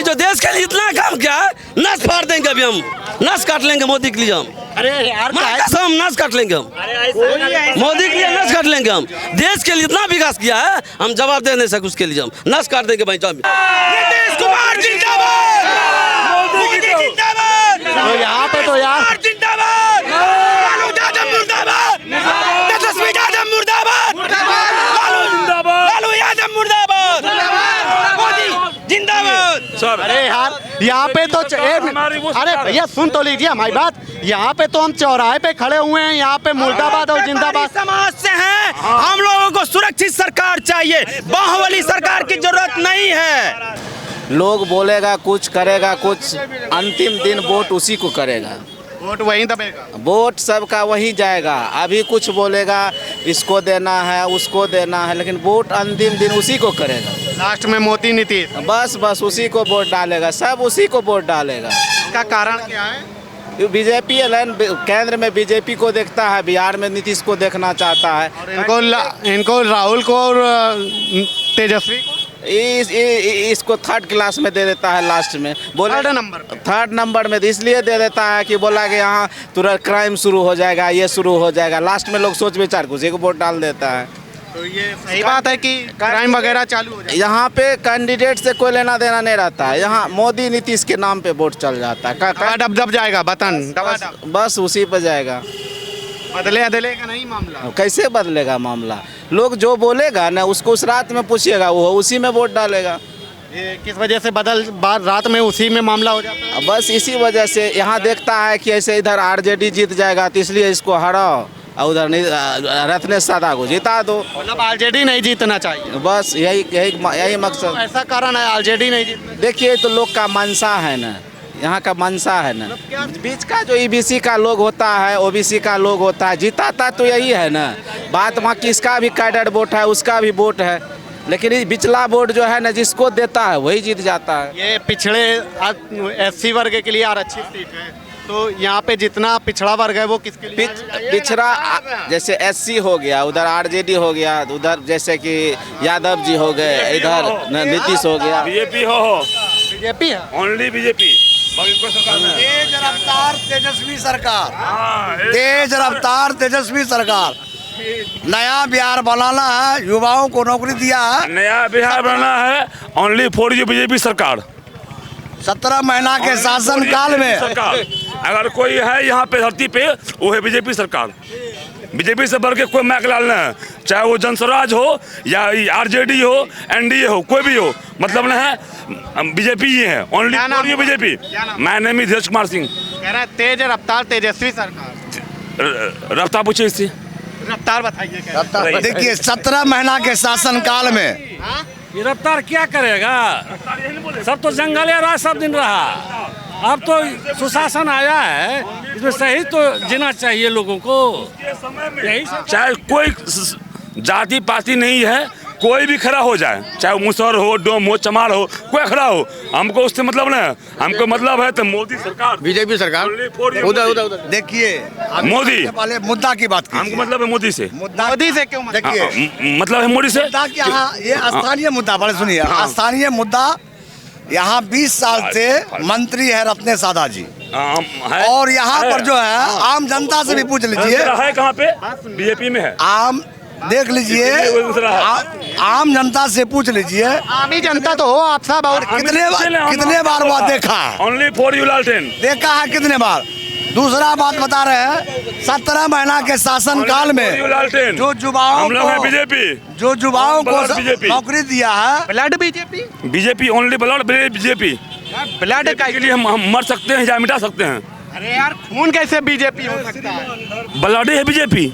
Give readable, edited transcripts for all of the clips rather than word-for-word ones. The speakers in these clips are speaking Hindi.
जो देश के लिए इतना काम किया है, नस फाड़ देंगे अभी हम, नस काट लेंगे मोदी के लिए हम। अरे यार हम नस काट लेंगे हम, मोदी के लिए नस काट लेंगे हम। देश के लिए इतना विकास किया है, हम जवाब दे नहीं सकते उसके लिए, हम नस काट देंगे भाई। नीतीश कुमार जिंदाबाद, मोदी जिंदाबाद। तो यहाँ पे तो यार जिंदाबाद, लालू यादव मुर्दाबाद, तेजस्वी यादव मुर्दाबाद, लालू यादव मुर्दाबाद, मोदी जिंदाबाद। अरे यार यहाँ पे तो अरे भैया सुन तो लीजिए हमारी बात। यहाँ पे तो हम चौराहे पे खड़े हुए हैं, यहाँ पे मुर्दाबाद और जिंदाबाद समाज से हैं। हम लोगों को सुरक्षित सरकार चाहिए, बाहुबली सरकार की जरूरत नहीं है। लोग बोलेगा कुछ, करेगा कुछ, अंतिम दिन वोट उसी को करेगा। वोट वहीं दबेगा, वोट सबका वहीं जाएगा। अभी कुछ बोलेगा इसको देना है उसको देना है, लेकिन वोट अंतिम दिन उसी को करेगा। लास्ट में मोदी नीतीश, बस बस उसी को वोट डालेगा, सब उसी को वोट डालेगा। इसका कारण क्या है? बीजेपी केंद्र में बीजेपी को देखता है, बिहार में नीतीश को देखना चाहता है। इनको राहुल को और तेजस्वी को इसको थर्ड क्लास में दे देता है लास्ट में, बोले थर्ड नंबर में इसलिए दे देता है कि बोला कि यहाँ तुरंत क्राइम शुरू हो जाएगा, ये शुरू हो जाएगा। लास्ट में लोग सोच विचार के उसी को वोट डाल देता है। तो ये सही बात है कि क्राइम वगैरह चालू हो जाए। यहाँ पे कैंडिडेट से कोई लेना देना नहीं रहता है, यहाँ मोदी नीतीश के नाम पे वोट चल जाता है। दब जाएगा बटन, बस उसी पे जाएगा। बदलेगा नहीं मामला, कैसे बदलेगा मामला? लोग जो बोलेगा ना उसको उस रात में पूछिएगा, वो उसी में वोट डालेगा। ये किस वजह से रात में उसी में मामला हो जाता है? बस इसी वजह से यहाँ देखता है कि ऐसे इधर आरजेडी जीत जाएगा तो इसलिए इसको हराओ, और उधर नहीं रत्नेश सादा को जिता दो। मतलब आरजेडी नहीं जीतना चाहिए, बस यही मकसद। ऐसा कारण है आरजेडी नहीं जीतना। देखिए तो लोग का मनसा है ना, यहाँ का मनसा है ना, बीच का जो ईबीसी का लोग होता है, ओबीसी का लोग होता है, जीताता तो यही है ना। बात वहाँ किसका भी कैडर वोट है, उसका भी वोट है, लेकिन ये पिछला वोट जो है ना जिसको देता है वही जीत जाता है। ये पिछड़े एससी वर्ग के लिए आरक्षित सीट है, तो यहाँ पे जितना पिछड़ा वर्ग है वो किसके लिए? पिछड़ा जैसे एससी हो गया, उधर आरजेडी हो गया, उधर जैसे कि यादव जी हो गए, इधर नीतीश हो गया। बीजेपी है, ओनली बीजेपी। तेज रफ्तार तेजस्वी सरकार, तेज रफ्तार तेजस्वी सरकार। नया बिहार बनाना है, युवाओं को नौकरी दिया है, नया बिहार बनाना है, ओनली फॉर यू बीजेपी सरकार। 17 महीना के शासन काल में अगर कोई है यहाँ पे धरती पे वो है बीजेपी सरकार। बीजेपी से बढ़ के कोई मैकलाल नहीं है, चाहे वो जनस्वराज हो या आरजेडी हो, एनडीए हो, कोई भी हो, मतलब नहीं है, बीजेपी ही है, only for you BJP. My name is Dheeraj Kumar Singh. कह रहा है तेज रफ्तार तेजस्वी सरकार। रफ्तार पूछिए इससे, रफ्तार बताइए। देखिए 17 महीना के शासन काल में ये रफ्तार क्या करेगा? सब तो जंगल राज सब दिन रहा, अब तो सुशासन आया है, इसमें सही तो जीना चाहिए लोगों को। यही चाहे कोई जाति पाति नहीं है, कोई भी खड़ा हो जाए, चाहे मुसहर हो, डोम हो, चमार हो, कोई खड़ा हो, हमको उससे मतलब नहीं है। हमको मतलब है तो मोदी सरकार, बीजेपी सरकार। उधर देखिए मोदी पहले मुद्दा की बात कीजिए। हमको मतलब है मोदी से। मोदी से क्यों? देखिए मतलब है मोदी से। ये स्थानीय मुद्दा, बड़े सुनिए, स्थानीय मुद्दा। यहाँ 20 साल से मंत्री है रत्नेश सादा जी, और यहाँ पर जो है आम जनता से भी पूछ लीजिए, है कहाँ पे? बीजेपी में है। आम देख लीजिए, आम जनता से पूछ लीजिए, आम ही जनता तो हो आप सब, और कितने बार वो देखा है, ओनली फॉर यू लालटेन देखा है कितने बार। दूसरा बात बता रहे हैं, 17 महीना के शासन काल में जो युवाओं को नौकरी दिया है, blood BJP, BJP only blood BJP. Blood के लिए हम मर सकते हैं या मिटा सकते हैं। अरे यार खून कैसे बीजेपी हो सकता है? ब्लड है BJP,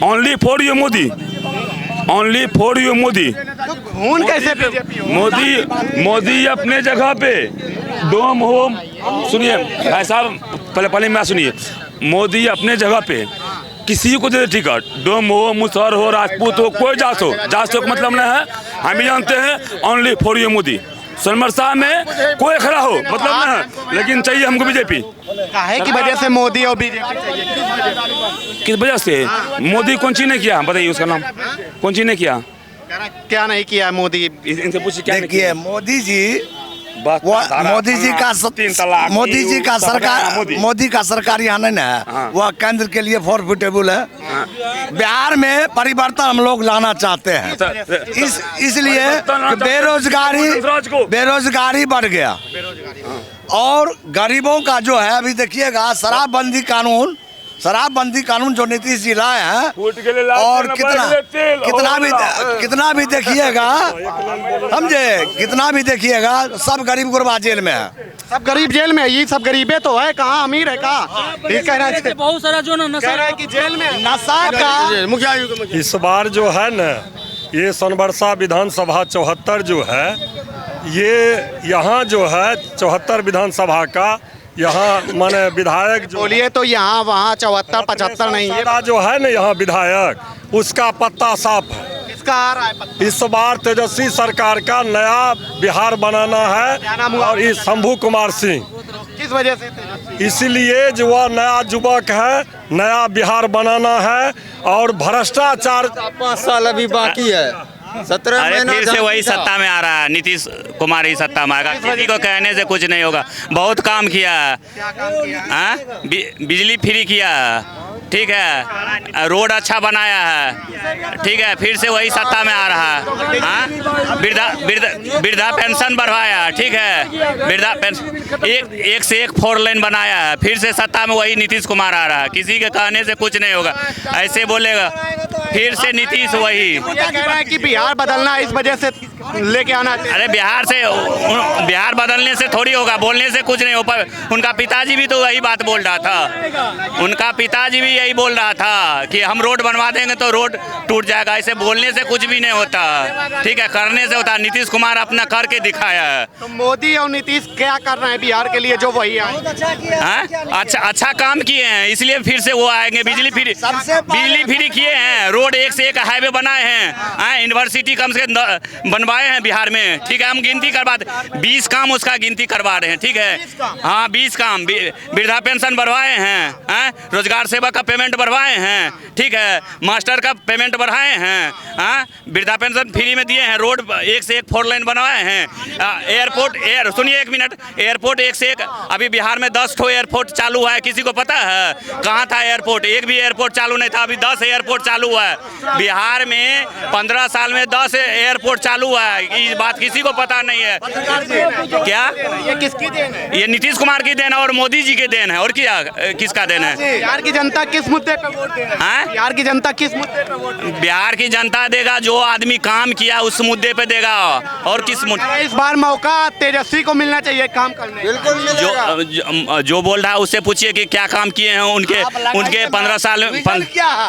only for you Modi, only for you Modi. तो खून कैसे बीजेपी हो? मोदी अपने जगह पे डोम हो, सुनिए भाई साहब, पहले मैं सुनिए, मोदी अपने जगह पे किसी को दे टिकट, डोम हो, मुसहर हो, राजपूत हो, कोई जात हो, जात का मतलब नहीं है, हम ही जानते हैं, ओनली फॉर यू मोदी। सोनमरसा में कोई खड़ा हो मतलब ना है, लेकिन चाहिए हमको बीजेपी। काहे की वजह से मोदी और बीजेपी चाहिए? किस वजह से? मोदी कौन चीज ने किया बताइए, उसका नाम कौन चीज ने किया? क्या नहीं किया मोदी? इनसे पूछिए क्या देखिए मोदी जी बस वो धारा मोदी जी का 3 तलाक, मोदी जी का सब सरकार मोदी। मोदी का सरकार यहाँ नहीं ना है, हाँ। वह केंद्र के लिए फॉरफिटेबल है। बिहार में परिवर्तन हम लोग लाना चाहते हैं, इसलिए बेरोजगारी बढ़ गया और गरीबों का जो है, अभी देखिएगा शराबबंदी कानून जो नीतीश जी लाए हैं, और कितना भी देखिएगा, समझे, कितना भी देखिएगा, सब गरीब गुरबा जेल में है। सब गरीब जेल में है। ये सब गरीबे तो है, कहाँ अमीर है कहाँ? ये कह रहे थे बहुत सारा जो ना कह रहे हैं कि जेल में नशा का। इस बार जो है न, ये सोनबरसा विधानसभा 74 जो है, ये यहाँ जो है 74 विधानसभा का यहाँ माने विधायक जो बोलिए तो यहाँ वहाँ 74 75 नहीं है। सादा जो है न यहाँ विधायक, उसका पत्ता साफ है। इसका आ रहा है पत्ता। इस बार तेजस्वी सरकार का नया बिहार बनाना क्या नाम है, हुआ? और इस शंभू कुमार सिंह, किस वजह से तेजस्वी? इसलिए जो वह नया युवक है, नया बिहार बनाना है, और भ्रष्टाचार 5 साल अभी बाकी है। 17 अरे महीना फिर से वही सत्ता में आ रहा है, नीतीश कुमार ही सत्ता में आएगा। किसी को कहने से कुछ नहीं होगा। बहुत काम किया है, क्या काम किया? हाँ? बिजली फ्री किया है, ठीक है, रोड अच्छा बनाया है, ठीक है, फिर से वही सत्ता में आ रहा है। हाँ? वृद्धा पेंशन बढ़वाया, ठीक है, वृद्धा पेंशन एक से एक 4 लेन बनाया है, फिर से सत्ता में वही नीतीश कुमार आ रहा है। किसी के कहने से कुछ नहीं होगा, ऐसे बोलेगा फिर से नीतीश वही। क्या कह रहा है कि बिहार बदलना है, इस वजह से लेके आना चाहिए? अरे बिहार बदलने से थोड़ी होगा, बोलने से कुछ नहीं हो पाए। उनका पिताजी भी तो वही बात बोल रहा था, उनका पिताजी भी यही बोल रहा था कि हम रोड बनवा देंगे तो रोड टूट जाएगा। ऐसे बोलने से कुछ भी नहीं होता, ठीक है, करने से होता है। नीतीश कुमार अपना करके दिखाया है। तो मोदी और नीतीश क्या कर रहे हैं बिहार के लिए जो वही आए? अच्छा काम किए हैं, इसलिए फिर से वो आएंगे। बिजली फ्री किए हैं, रोड एक से एक हाईवे बनाए हैं, यूनिवर्सिटी कम से कम बनवाए हैं बिहार में, ठीक है। हम गिनती करवा 20 काम उसका गिनती करवा रहे हैं, ठीक है। हाँ 20 काम, वृद्धा पेंशन बढ़वाए हैं, रोजगार सेवा का पेमेंट बढ़वाए हैं, ठीक है, मास्टर का पेमेंट बढ़ाए हैं, वृद्धा पेंशन फ्री में दिए हैं, रोड एक से एक 4 लेन बनवाए हैं, सुनिए 1 मिनट, एयरपोर्ट एक से एक, अभी बिहार में 10 ठो एयरपोर्ट चालू है। किसी को पता है कहाँ था एयरपोर्ट? एक भी एयरपोर्ट चालू नहीं था, अभी 10 एयरपोर्ट चालू है बिहार में। 15 साल में 10 एयरपोर्ट चालू है, ये बात किसी को पता नहीं है। क्या ये किसकी देन है? ये नीतीश कुमार की देन है और मोदी जी की देन है, और क्या किसका देन है? बिहार की जनता किस मुद्दे पे वोट देगा? हाँ? बिहार की जनता किस मुद्दे पे वोट देगा? बिहार की जनता देगा जो आदमी काम किया उस मुद्दे पे देगा, और किस मुद्दे? इस बार मौका तेजस्वी को मिलना चाहिए काम करने का। बिल्कुल मिलेगा। जो बोल रहा है उससे पूछिए कि क्या काम किए हैं उनके 15 साल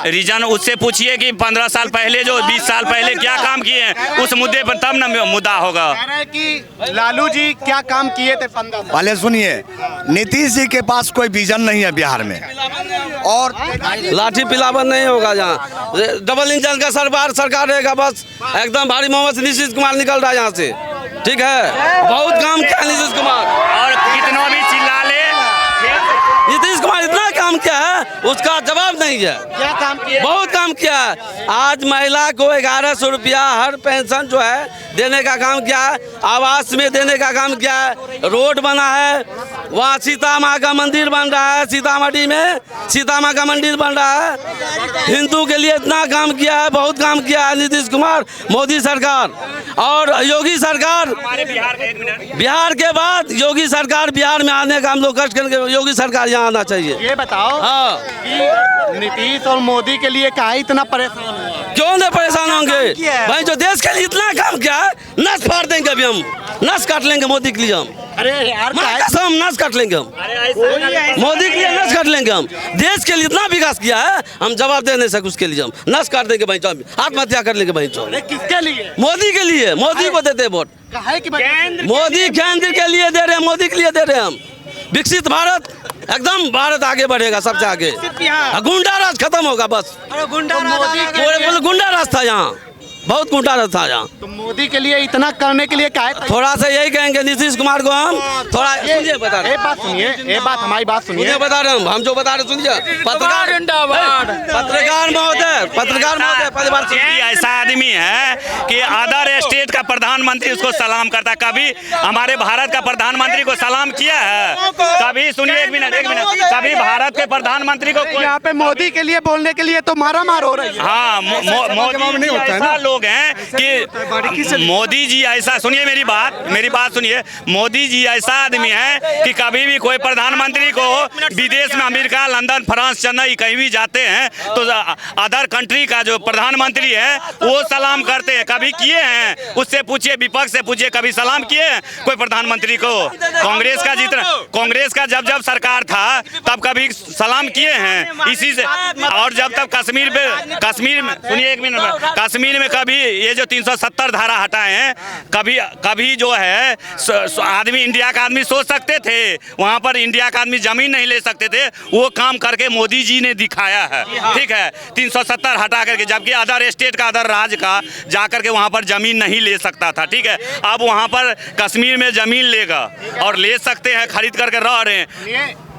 रीजन, उससे पूछिए कि 15 साल पहले जो 20 साल पहले क्या काम किए हैं उस मुद्दे पर, तब ना मुद्दा होगा। कह रहे हैं कि लालू जी क्या काम किए थे 15 साल? पहले सुनिए, नीतीश जी के पास कोई विजन नहीं है बिहार में, और लाठी पिलावन नहीं होगा। यहाँ डबल इंजन का सरकार रहेगा, बस एकदम भारी मोहम्मद नीतीश कुमार निकल रहा है यहाँ से, ठीक है। बहुत काम किया नीतीश कुमार, और कितना भी चिल्ला ले, नीतीश कुमार इतना काम किया है उसका जवाब नहीं है। क्या काम किया? बहुत काम किया है। आज महिला को 1100 रुपया हर पेंशन जो है देने का काम किया है, आवास में देने का काम किया है, रोड बना है, वहाँ सीता माँ का मंदिर बन रहा है, सीतामढ़ी में सीता माँ का मंदिर बन रहा है। हिंदू के लिए इतना काम किया है, बहुत काम किया है नीतीश कुमार, मोदी सरकार और योगी सरकार। बिहार के बाद योगी सरकार, बिहार में आने का हम लोग कष्ट करेंगे, योगी सरकार यहाँ आना चाहिए। ये बताओ हाँ, कि नीतीश और मोदी के लिए क्या इतना परेशान हुआ? क्यों नहीं परेशान होंगे किया है? भाई? जो देश के लिए इतना काम किया है, नस फाड़ देंगे अभी हम, नस काट लेंगे मोदी के लिए हम। अरे यार माँ कसम, नस काट लेंगे हम, मोदी के लिए नस काट लेंगे हम। देश के लिए इतना विकास किया है, हम जवाब दे नहीं सकते उसके लिए, हम नस काट देंगे भाई, आत्महत्या कर लेंगे भाई। किसके लिए? मोदी के लिए, मोदी को देते वोट, काहे की वजह? मोदी केंद्र के लिए दे रहे हैं, मोदी के लिए दे रहे हैं हम। विकसित भारत, एकदम भारत आगे बढ़ेगा, सबसे आगे। गुंडा राज खत्म होगा बस, गुंडा गुंडा राज था यहाँ। बहुत कूटा रहता है यहाँ। तो मोदी के लिए इतना करने के लिए क्या है? थोड़ा सा यही कहेंगे नीतीश कुमार को हम थोड़ा सुनिए बता रहे एक बात सुनिए, एक बात हमारी बात सुनिए। मुझे बता रहे हम जो बता रहे सुनिए। पत्रकार महोदय परिवार ये ऐसा आदमी है कि अदर स्टेट का प्रधानमंत्री उसको सलाम करता है। कभी हमारे भारत का प्रधानमंत्री को सलाम किया है? कभी सुनिए एक मिनट कभी भारत के प्रधानमंत्री को यहाँ पे मोदी के लिए बोलने के लिए तो मारा मार हो रही है। हाँ मोदी जी ऐसा लोग हैं कि मोदी जी ऐसा सुनिए मेरी बात सुनिए। मोदी जी ऐसा आदमी है कि कभी भी कोई प्रधानमंत्री को विदेश में अमेरिका, लंदन, फ्रांस, चेन्नई कहीं भी जाते हैं तो अदर कंट्री का जो प्रधानमंत्री है वो सलाम करते हैं। कभी किए हैं? उससे पूछिए, विपक्ष से पूछिए, कभी सलाम किए हैं कोई प्रधानमंत्री को? कांग्रेस का जब सरकार था तब कभी सलाम किए हैं इसी से? और जब तक कश्मीर में सुनिए एक मिनट, कश्मीर में कभी ये जो 370 धारा हटाए हैं, कभी जो है आदमी, इंडिया का आदमी सोच सकते थे वहाँ पर इंडिया का आदमी जमीन नहीं ले सकते थे? वो काम करके मोदी जी ने दिखाया है। ठीक है, 370 हटा करके, जबकि अदर स्टेट का, अदर राज्य का जाकर के वहाँ पर जमीन नहीं ले सकता था। ठीक है, अब वहाँ पर कश्मीर में जमीन लेगा और ले सकते हैं, खरीद करके रह रहे हैं।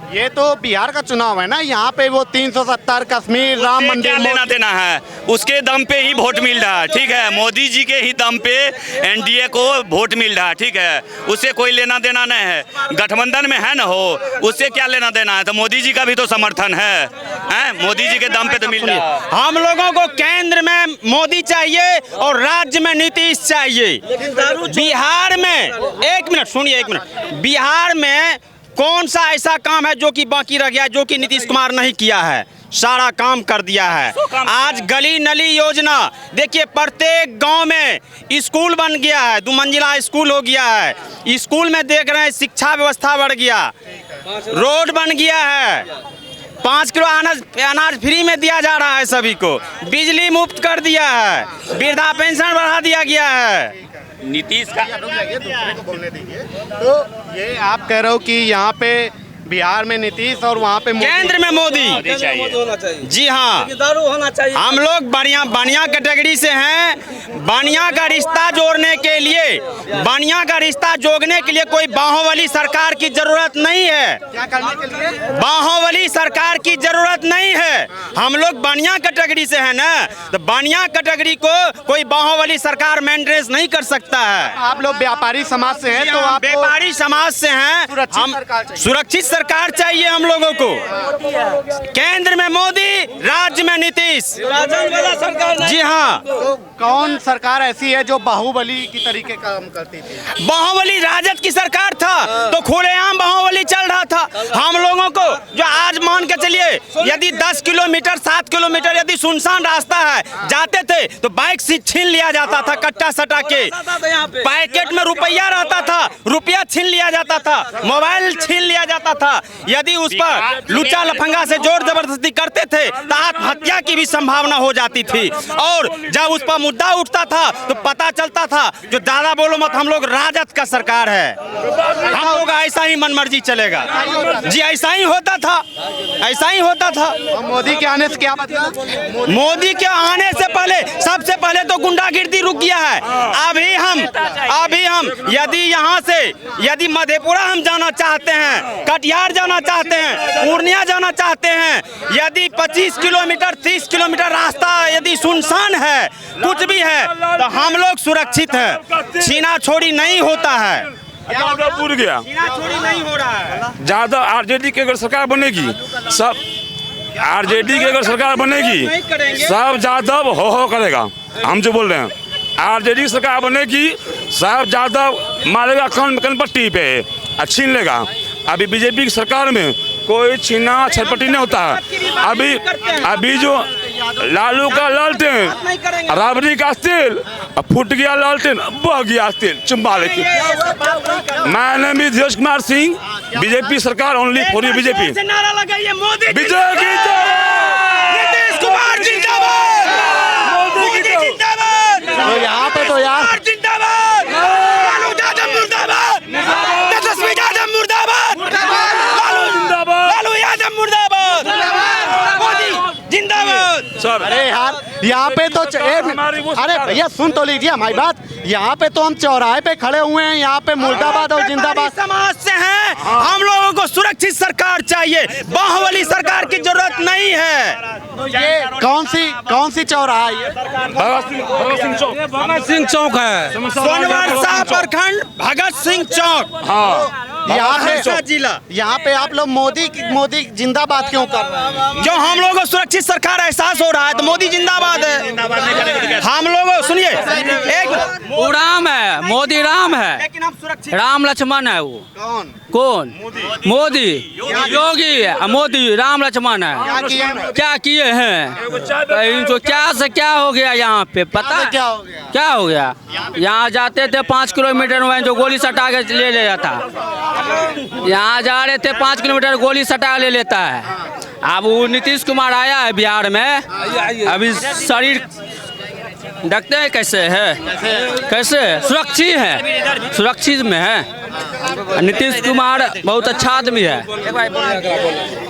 ये तो बिहार का चुनाव है ना, यहाँ पे वो 370 कश्मीर, राम मंदिर, क्या लेना देना है? उसके दम पे ही वोट मिल रहा है। ठीक है, मोदी जी के ही दम पे एनडीए को वोट मिल रहा है। ठीक है, उससे कोई लेना देना नहीं है। गठबंधन में है ना हो, उससे क्या लेना देना है? तो मोदी जी का भी तो समर्थन है, मोदी जी के दम पे तो मिल रहा है। हम लोगों को केंद्र में मोदी चाहिए और राज्य में नीतीश चाहिए। बिहार में एक मिनट, बिहार में कौन सा ऐसा काम है जो कि बाकी रह गया, जो कि नीतीश कुमार नहीं किया है? सारा काम कर दिया है। आज गली नली योजना देखिए, प्रत्येक गांव में स्कूल बन गया है, 2 मंजिला स्कूल हो गया है। स्कूल में देख रहे हैं शिक्षा व्यवस्था बढ़ गया, रोड बन गया है, 5 किलो अनाज फ्री में दिया जा रहा है सभी को, बिजली मुफ्त कर दिया है, वृद्धा पेंशन बढ़ा दिया गया है। नीतीश का तो ये आप कह रहे हो कि यहाँ पे बिहार में नीतीश और वहाँ पे केंद्र में मोदी चाहिए। जी हाँ, दारू होना चाहिए। हम लोग बढ़िया कैटेगरी से हैं। बढ़िया का रिश्ता जोड़ने के लिए, बढ़िया का रिश्ता जोड़ने के लिए कोई बाहुबली सरकार की जरूरत नहीं है। क्या करने के लिए? बाहुबली सरकार की जरूरत नहीं है। हम लोग बढ़िया कैटेगरी से हैं ना, तो बढ़िया कैटेगरी को कोई बाहुबली सरकार मेंटेनेंस नहीं कर सकता है। आप लोग व्यापारी समाज से हैं, तो आप व्यापारी समाज से हैं। हम सुरक्षित सरकार चाहिए हम लोगों को। केंद्र में मोदी, राज्य में नीतीश। जी हाँ। तो कौन सरकार ऐसी है जो बाहुबली की तरीके काम करती थी? बाहुबली राजद की सरकार था तो खुलेआम बाहुबली चल रहा था। हम लोगों को जो आज मान के चलिए, यदि 10 किलोमीटर 7 किलोमीटर यदि सुनसान रास्ता है, जाते थे तो बाइक से छीन लिया जाता था, कट्टा सटा के। पैकेट में रुपया रहता था, रुपया छीन लिया जाता था, मोबाइल छीन लिया जाता था। यदि उस पर लुचा लफंगा से जोर जबरदस्ती करते थे तो आत्महत्या की भी संभावना हो जाती थी। और जब उस पर मुद्दा उठता था तो पता चलता था जो ज्यादा बोलो मत, हम लोग राजद का सरकार है, हम लोग ऐसा ही मनमर्जी चलेगा। जी ऐसा ही होता था, ऐसा ही होता था। मोदी के आने से क्या बदला? मोदी के आने से पहले, सबसे पहले तो गुंडागिर्दी रुक गया है। अभी हम यदि यहाँ से यदि मधेपुरा हम जाना चाहते हैं, कटिहार जाना चाहते हैं, पूर्णिया जाना चाहते हैं, यदि 25 किलोमीटर 30 किलोमीटर रास्ता यदि सुनसान है, कुछ भी है, तो हम लोग सुरक्षित हैं। छीना छोड़ी नहीं होता है, पूर गया, छीना छोड़ी नहीं हो रहा है। ज्यादा आरजेडी की अगर सरकार बनेगी, सब आरजेडी की अगर सरकार बनेगी, सब यादव हो करेगा। हम जो बोल रहे हैं, आरजेडी की सरकार बनेगी, सब यादव मारेगा कनपट्टी पे, छीन लेगा। अभी बीजेपी की सरकार में कोई छीना छटपटी नहीं होता है। अभी जो लालू का लालटेन, राबड़ी का तेल, फूट गया लालटेन, बह गया तेल, चुम्बा लेके। My name is Yash Kumar Singh, BJP सरकार ओनली फॉर बीजेपी। नारा लगाइए, मोदी विजय की जय, नीतीश कुमार जिंदाबाद, मोदी जिंदाबाद। तो यहाँ पे तो यार जिंदाबाद, लालू यादव मुर्दाबाद, तेजस्वी यादव मुर्दाबाद, लालू यादव मुर्दाबाद, मोदी जिंदाबाद। अरे यार यहाँ पे तो अरे भैया सुन तो लीजिए हमारी बात। यहाँ पे तो हम चौराहे पे खड़े हुए हैं, यहाँ पे मुर्दाबाद और जिंदाबाद समाज से हैं। हम लोगों को सुरक्षित सरकार चाहिए, बाहुबली सरकार की जरूरत नहीं है। ये कौन सी चौराहा है? भगत सिंह चौक है, सोनवर्षा प्रखंड भगत सिंह चौक। यहाँ पे आप लोग मोदी जिंदाबाद क्यों कर रहे हैं? जो हम लोगों को सुरक्षित सरकार एहसास हो रहा है तो मोदी जिंदाबाद है। हम लोग सुनिए, एक वो राम है, मोदी राम है, लेकिन हम सुरक्षित राम लक्ष्मण है। वो कौन? मोदी योगी है, मोदी राम लक्ष्मण है। क्या किए हैं? इनको क्या से क्या हो गया यहाँ पे पता है? क्या हो गया? यहाँ जाते थे 5 किलोमीटर में जो गोली सटा के ले लेता था। यहाँ जा रहे थे 5 किलोमीटर गोली सटा ले लेता है। अब वो नीतीश कुमार आया है बिहार में, अभी शरीर देखते हैं कैसे है, कैसे सुरक्षित है, सुरक्षित में है। नीतीश कुमार बहुत अच्छा आदमी है।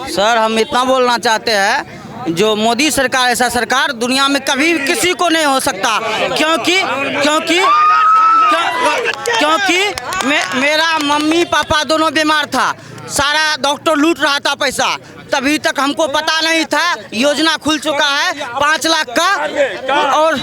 सर हम इतना बोलना चाहते हैं, जो मोदी सरकार ऐसा सरकार दुनिया में कभी किसी को नहीं हो सकता, क्योंकि मेरा मम्मी पापा दोनों बीमार था, सारा डॉक्टर लूट रहा था पैसा, तभी तक हमको पता नहीं था योजना खुल चुका है 5 लाख का, और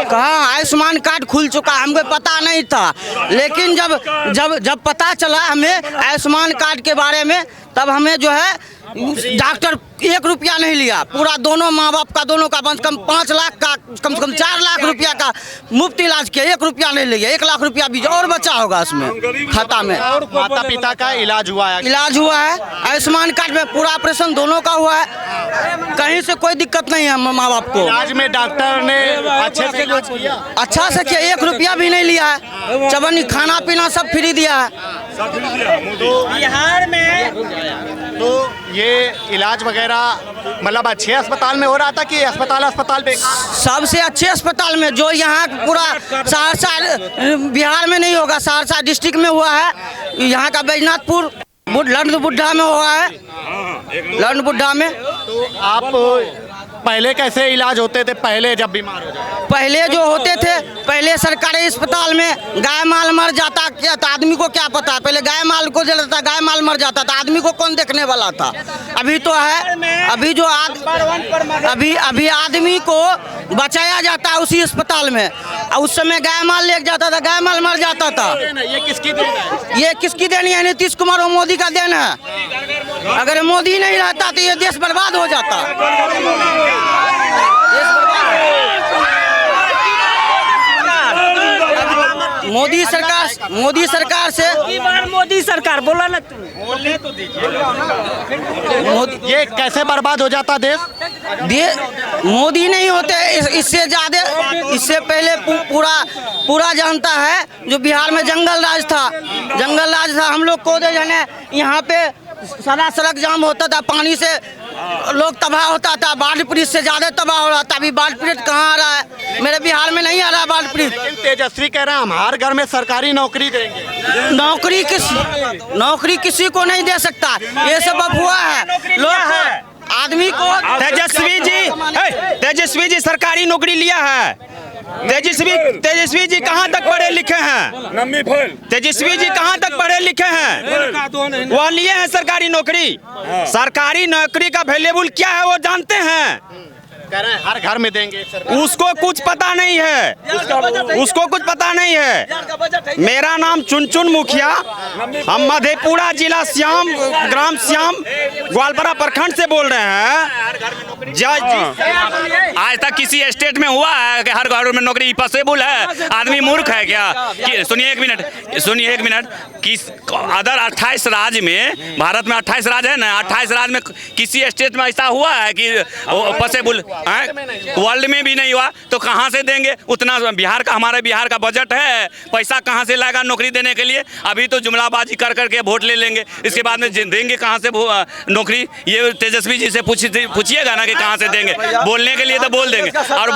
कहाँ आयुष्मान कार्ड खुल चुका, हमको पता नहीं था। लेकिन जब पता चला हमें आयुष्मान कार्ड के बारे में, तब हमें जो है डॉक्टर 1 रुपया नहीं लिया, पूरा दोनों माँ बाप का दोनों का कम से कम 5 लाख का, कम से कम 4 लाख रुपया का मुफ्त इलाज किया, 1 रुपया नहीं लिया। 1 लाख रुपया भी और बचा होगा उसमें खाता में। माता पिता का इलाज हुआ है, आयुष्मान कार्ड में पूरा ऑपरेशन दोनों का हुआ है, कहीं से कोई दिक्कत नहीं है माँ बाप को। इलाज में डॉक्टर ने अच्छा से किया, 1 रुपया भी नहीं लिया है, चवन्नी खाना पीना सब फ्री दिया है। बिहार में तो ये इलाज वगैरह मतलब अच्छे अस्पताल में हो रहा था कि अस्पताल पे? सबसे अच्छे अस्पताल में, जो यहाँ पूरा सहरसा बिहार में नहीं होगा, सहरसा डिस्ट्रिक्ट में हुआ है। यहाँ का बैजनाथपुर लंड बुड्ढा में हुआ है, लंड बुड्ढा में। तो आप पहले कैसे इलाज होते थे पहले जब बीमार हो जाए? पहले जो होते थे, पहले सरकारी अस्पताल में गाय माल मर जाता, क्या था आदमी को क्या पता? पहले गाय माल को जलता, गाय माल मर जाता था, आदमी को कौन देखने वाला था? अभी तो है, अभी जो अभी आदमी को बचाया जाता है उसी अस्पताल में। उस समय गाय माल ले जाता था, गाय माल मर जाता था। ये किसकी देन है? ये किसकी देन है? नीतीश कुमार और मोदी का देन है। अगर मोदी नहीं रहता तो ये देश बर्बाद हो जाता। मोदी सरकार से मोदी सरकार बोला ना तू, ये कैसे बर्बाद हो जाता देश? मोदी नहीं होते इससे ज्यादा, इससे पहले पूरा जानता है जो बिहार में जंगल राज था। हम लोग को यहाँ पे सारा सड़क जाम होता था, पानी से लोग तबाह होता था, बाढ़ पीड़ित से ज्यादा तबाह हो रहा था। अभी बाढ़ पीड़ित कहाँ आ रहा है? मेरे बिहार में नहीं आ रहा है बाढ़ पीड़ित। लेकिन तेजस्वी कह रहे हैं हम हर घर में सरकारी नौकरी देंगे। नौकरी किसी को नहीं दे सकता, ये सब अफवाह है। लोग आदमी को तेजस्वी जी सरकारी नौकरी लिया है। तेजस्वी जी कहाँ तक पढ़े लिखे हैं? तेजस्वी जी कहाँ तक पढ़े लिखे हैं? वो लिए हैं सरकारी नौकरी। सरकारी नौकरी का वैल्यूबल क्या है वो जानते हैं? कह रहे हैं हर घर में देंगे। उसको कुछ पता नहीं है, उसको कुछ पता नहीं है। मेरा नाम चुनचुन मुखिया, हम मधेपुरा जिला ग्राम श्याम ग्वालपारा प्रखंड से बोल रहे हैं। आज तक किसी स्टेट में हुआ है कि हर घर में नौकरी पॉसिबल है? आदमी मूर्ख है क्या? सुनिए एक मिनट, किस अदर 28 राज्य में, भारत में 28 राज्य है ना, 28 राज्य में किसी स्टेट में ऐसा हुआ है कि पॉसिबल? वर्ल्ड में भी नहीं हुआ, तो कहाँ से देंगे उतना? हमारे बिहार का बजट है, पैसा कहाँ से लाएगा नौकरी देने के लिए? अभी तो जुमलाबाजी कर करके वोट ले लेंगे, इसके बाद में देंगे कहाँ से नौकरी? ये तेजस्वी जी से पूछिएगा ना कि कहाँ से देंगे। बोलने के लिए तो बोल देंगे, और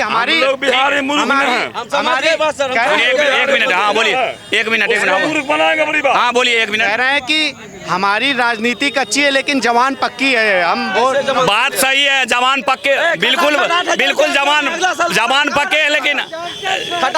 हमारी बिहार एक मिनट, हाँ बोलिए, एक मिनट, हाँ बोलिए, एक मिनट। कह रहे हैं कि हमारी राजनीति कच्ची है लेकिन जवान पक्की है। हम बात सही है, जवान पक्के, बिल्कुल बिल्कुल जवान पक्के हैं, लेकिन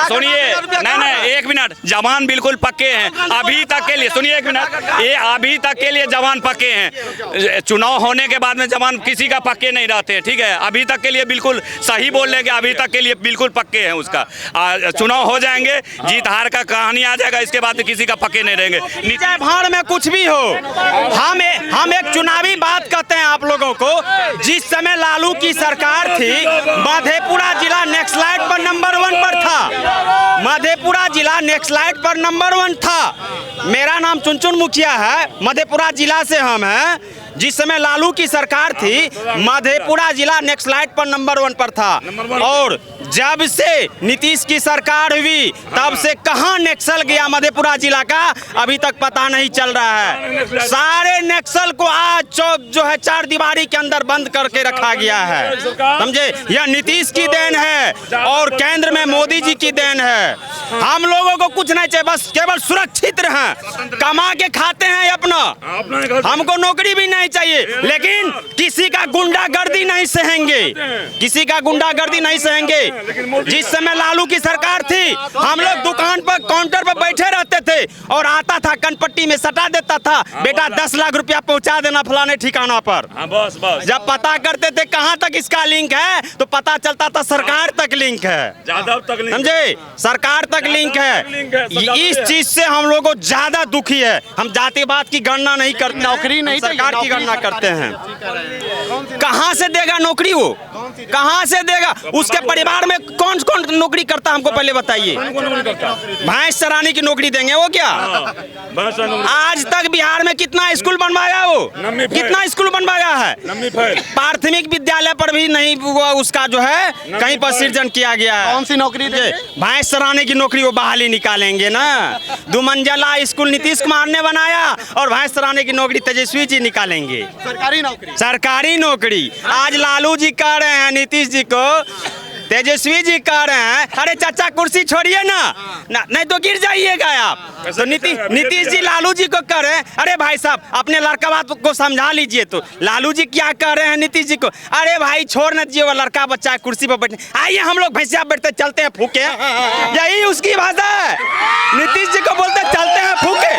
सुनिए, नहीं एक मिनट, जवान बिल्कुल पक्के हैं अभी तक के लिए। सुनिए एक मिनट, ये अभी तक के लिए जवान पक्के हैं। चुनाव होने के बाद में जवान किसी का पक्के नहीं रहते, ठीक है। अभी तक के लिए बिल्कुल सही बोल रहे हैं कि अभी तक के लिए बिल्कुल पक्के हैं। उसका चुनाव हो जाएंगे, जीत हार का कहानी आ जाएगा, इसके बाद किसी का पक्के नहीं रहेंगे। नीचे भाड़ में कुछ भी हो, हम एक चुनावी बात कहते हैं आप लोगों को। जिस समय लालू की सरकार थी, मधेपुरा जिला नक्सलाइट पर नंबर 1 पर था। मधेपुरा जिला नक्सलाइट पर नंबर 1 था। मेरा नाम चुनचुन मुखिया है, मधेपुरा जिला से हम हैं। जिस समय लालू की सरकार थी, मधेपुरा जिला नक्सलाइट पर नंबर 1 पर था। और जब से नीतीश की सरकार हुई, तब से कहां नक्सल गया मधेपुरा जिला का अभी तक पता नहीं चल रहा है। सारे नक्सल को आज चौक जो है 4 दीवारी के अंदर बंद करके रखा गया है, समझे। यह नीतीश की देन है और केंद्र में मोदी जी की देन है। हम लोगों को कुछ नहीं चाहिए, बस केवल सुरक्षित रहें, कमा के खाते हैं अपना, हमको नौकरी भी नहीं चाहिए, लेकिन किसी का गुंडागर्दी नहीं सहेंगे, किसी का गुंडागर्दी नहीं सहेंगे। जिस समय लालू की सरकार थी, हम लोग दुकान पर काउंटर पर बैठे रहते थे और आता था कनपट्टी में सटा देता था, बेटा 10 लाख रुपया पहुंचा देना फलाने ठिकाना पर। बस जब पता करते थे कहां तक इसका लिंक है, तो पता चलता था सरकार तक लिंक है, समझे, सरकार तक लिंक है। इस चीज से हम लोग को ज्यादा दुखी है। हम जातिवाद की गणना नहीं करते, नौकरी नहीं, सरकार की गणना करते हैं। कहां से देगा नौकरी वो, कहां से देगा? उसके परिवार में कौन कौन नौकरी करता हमको पहले बताइए। भैंस चराने की नौकरी देंगे वो क्या? आज तक बिहार में कितना स्कूल बनवाया वो, कितना स्कूल बनवाया है? प्राथमिक विद्यालय पर भी नहीं उसका जो है कहीं पर सृजन किया गया है। कौन सी नौकरी दे? भैंस चराने की नौकरी वो बहाली निकालेंगे ना। 2 मंजिला स्कूल नीतीश कुमार ने बनाया और भैंस चराने की नौकरी तेजस्वी जी निकालेंगे। सरकारी नौकरी, सरकारी नौकरी। आज लालू जी कह रहे हैं नीतीश जी को, तेजस्वी जी कह रहे हैं अरे चाचा कुर्सी छोड़िए ना, नहीं तो गिर जाइएगा आप। तो नीतीश जी लालू जी को कह रहे हैं अरे भाई साहब अपने लड़का बात को समझा लीजिए। तो लालू जी क्या कह रहे हैं नीतीश जी को, अरे भाई छोड़ न दीजिए, वो लड़का बच्चा कुर्सी पर बैठे, आइए हम लोग भैंसिया बैठते चलते हैं फूके। यही उसकी भाषा है, नीतीश जी को बोलते चलते हैं फूके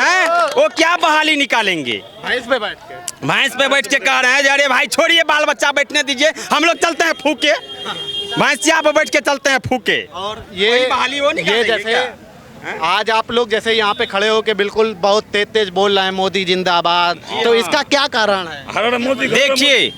हैं। वो क्या बहाली निकालेंगे? भैंस पे बैठ के, भैंस पे बैठ के कह रहे हैं अरे भाई छोड़िए बाल बच्चा बैठने दीजिए, हम लोग चलते हैं फूके, भैंसिया पे बैठ के चलते हैं फूके। और ये जैसे आज आप लोग जैसे यहाँ पे खड़े हो के बिल्कुल बहुत तेज तेज बोल रहे हैं मोदी जिंदाबाद, तो इसका क्या कारण है? देखिए,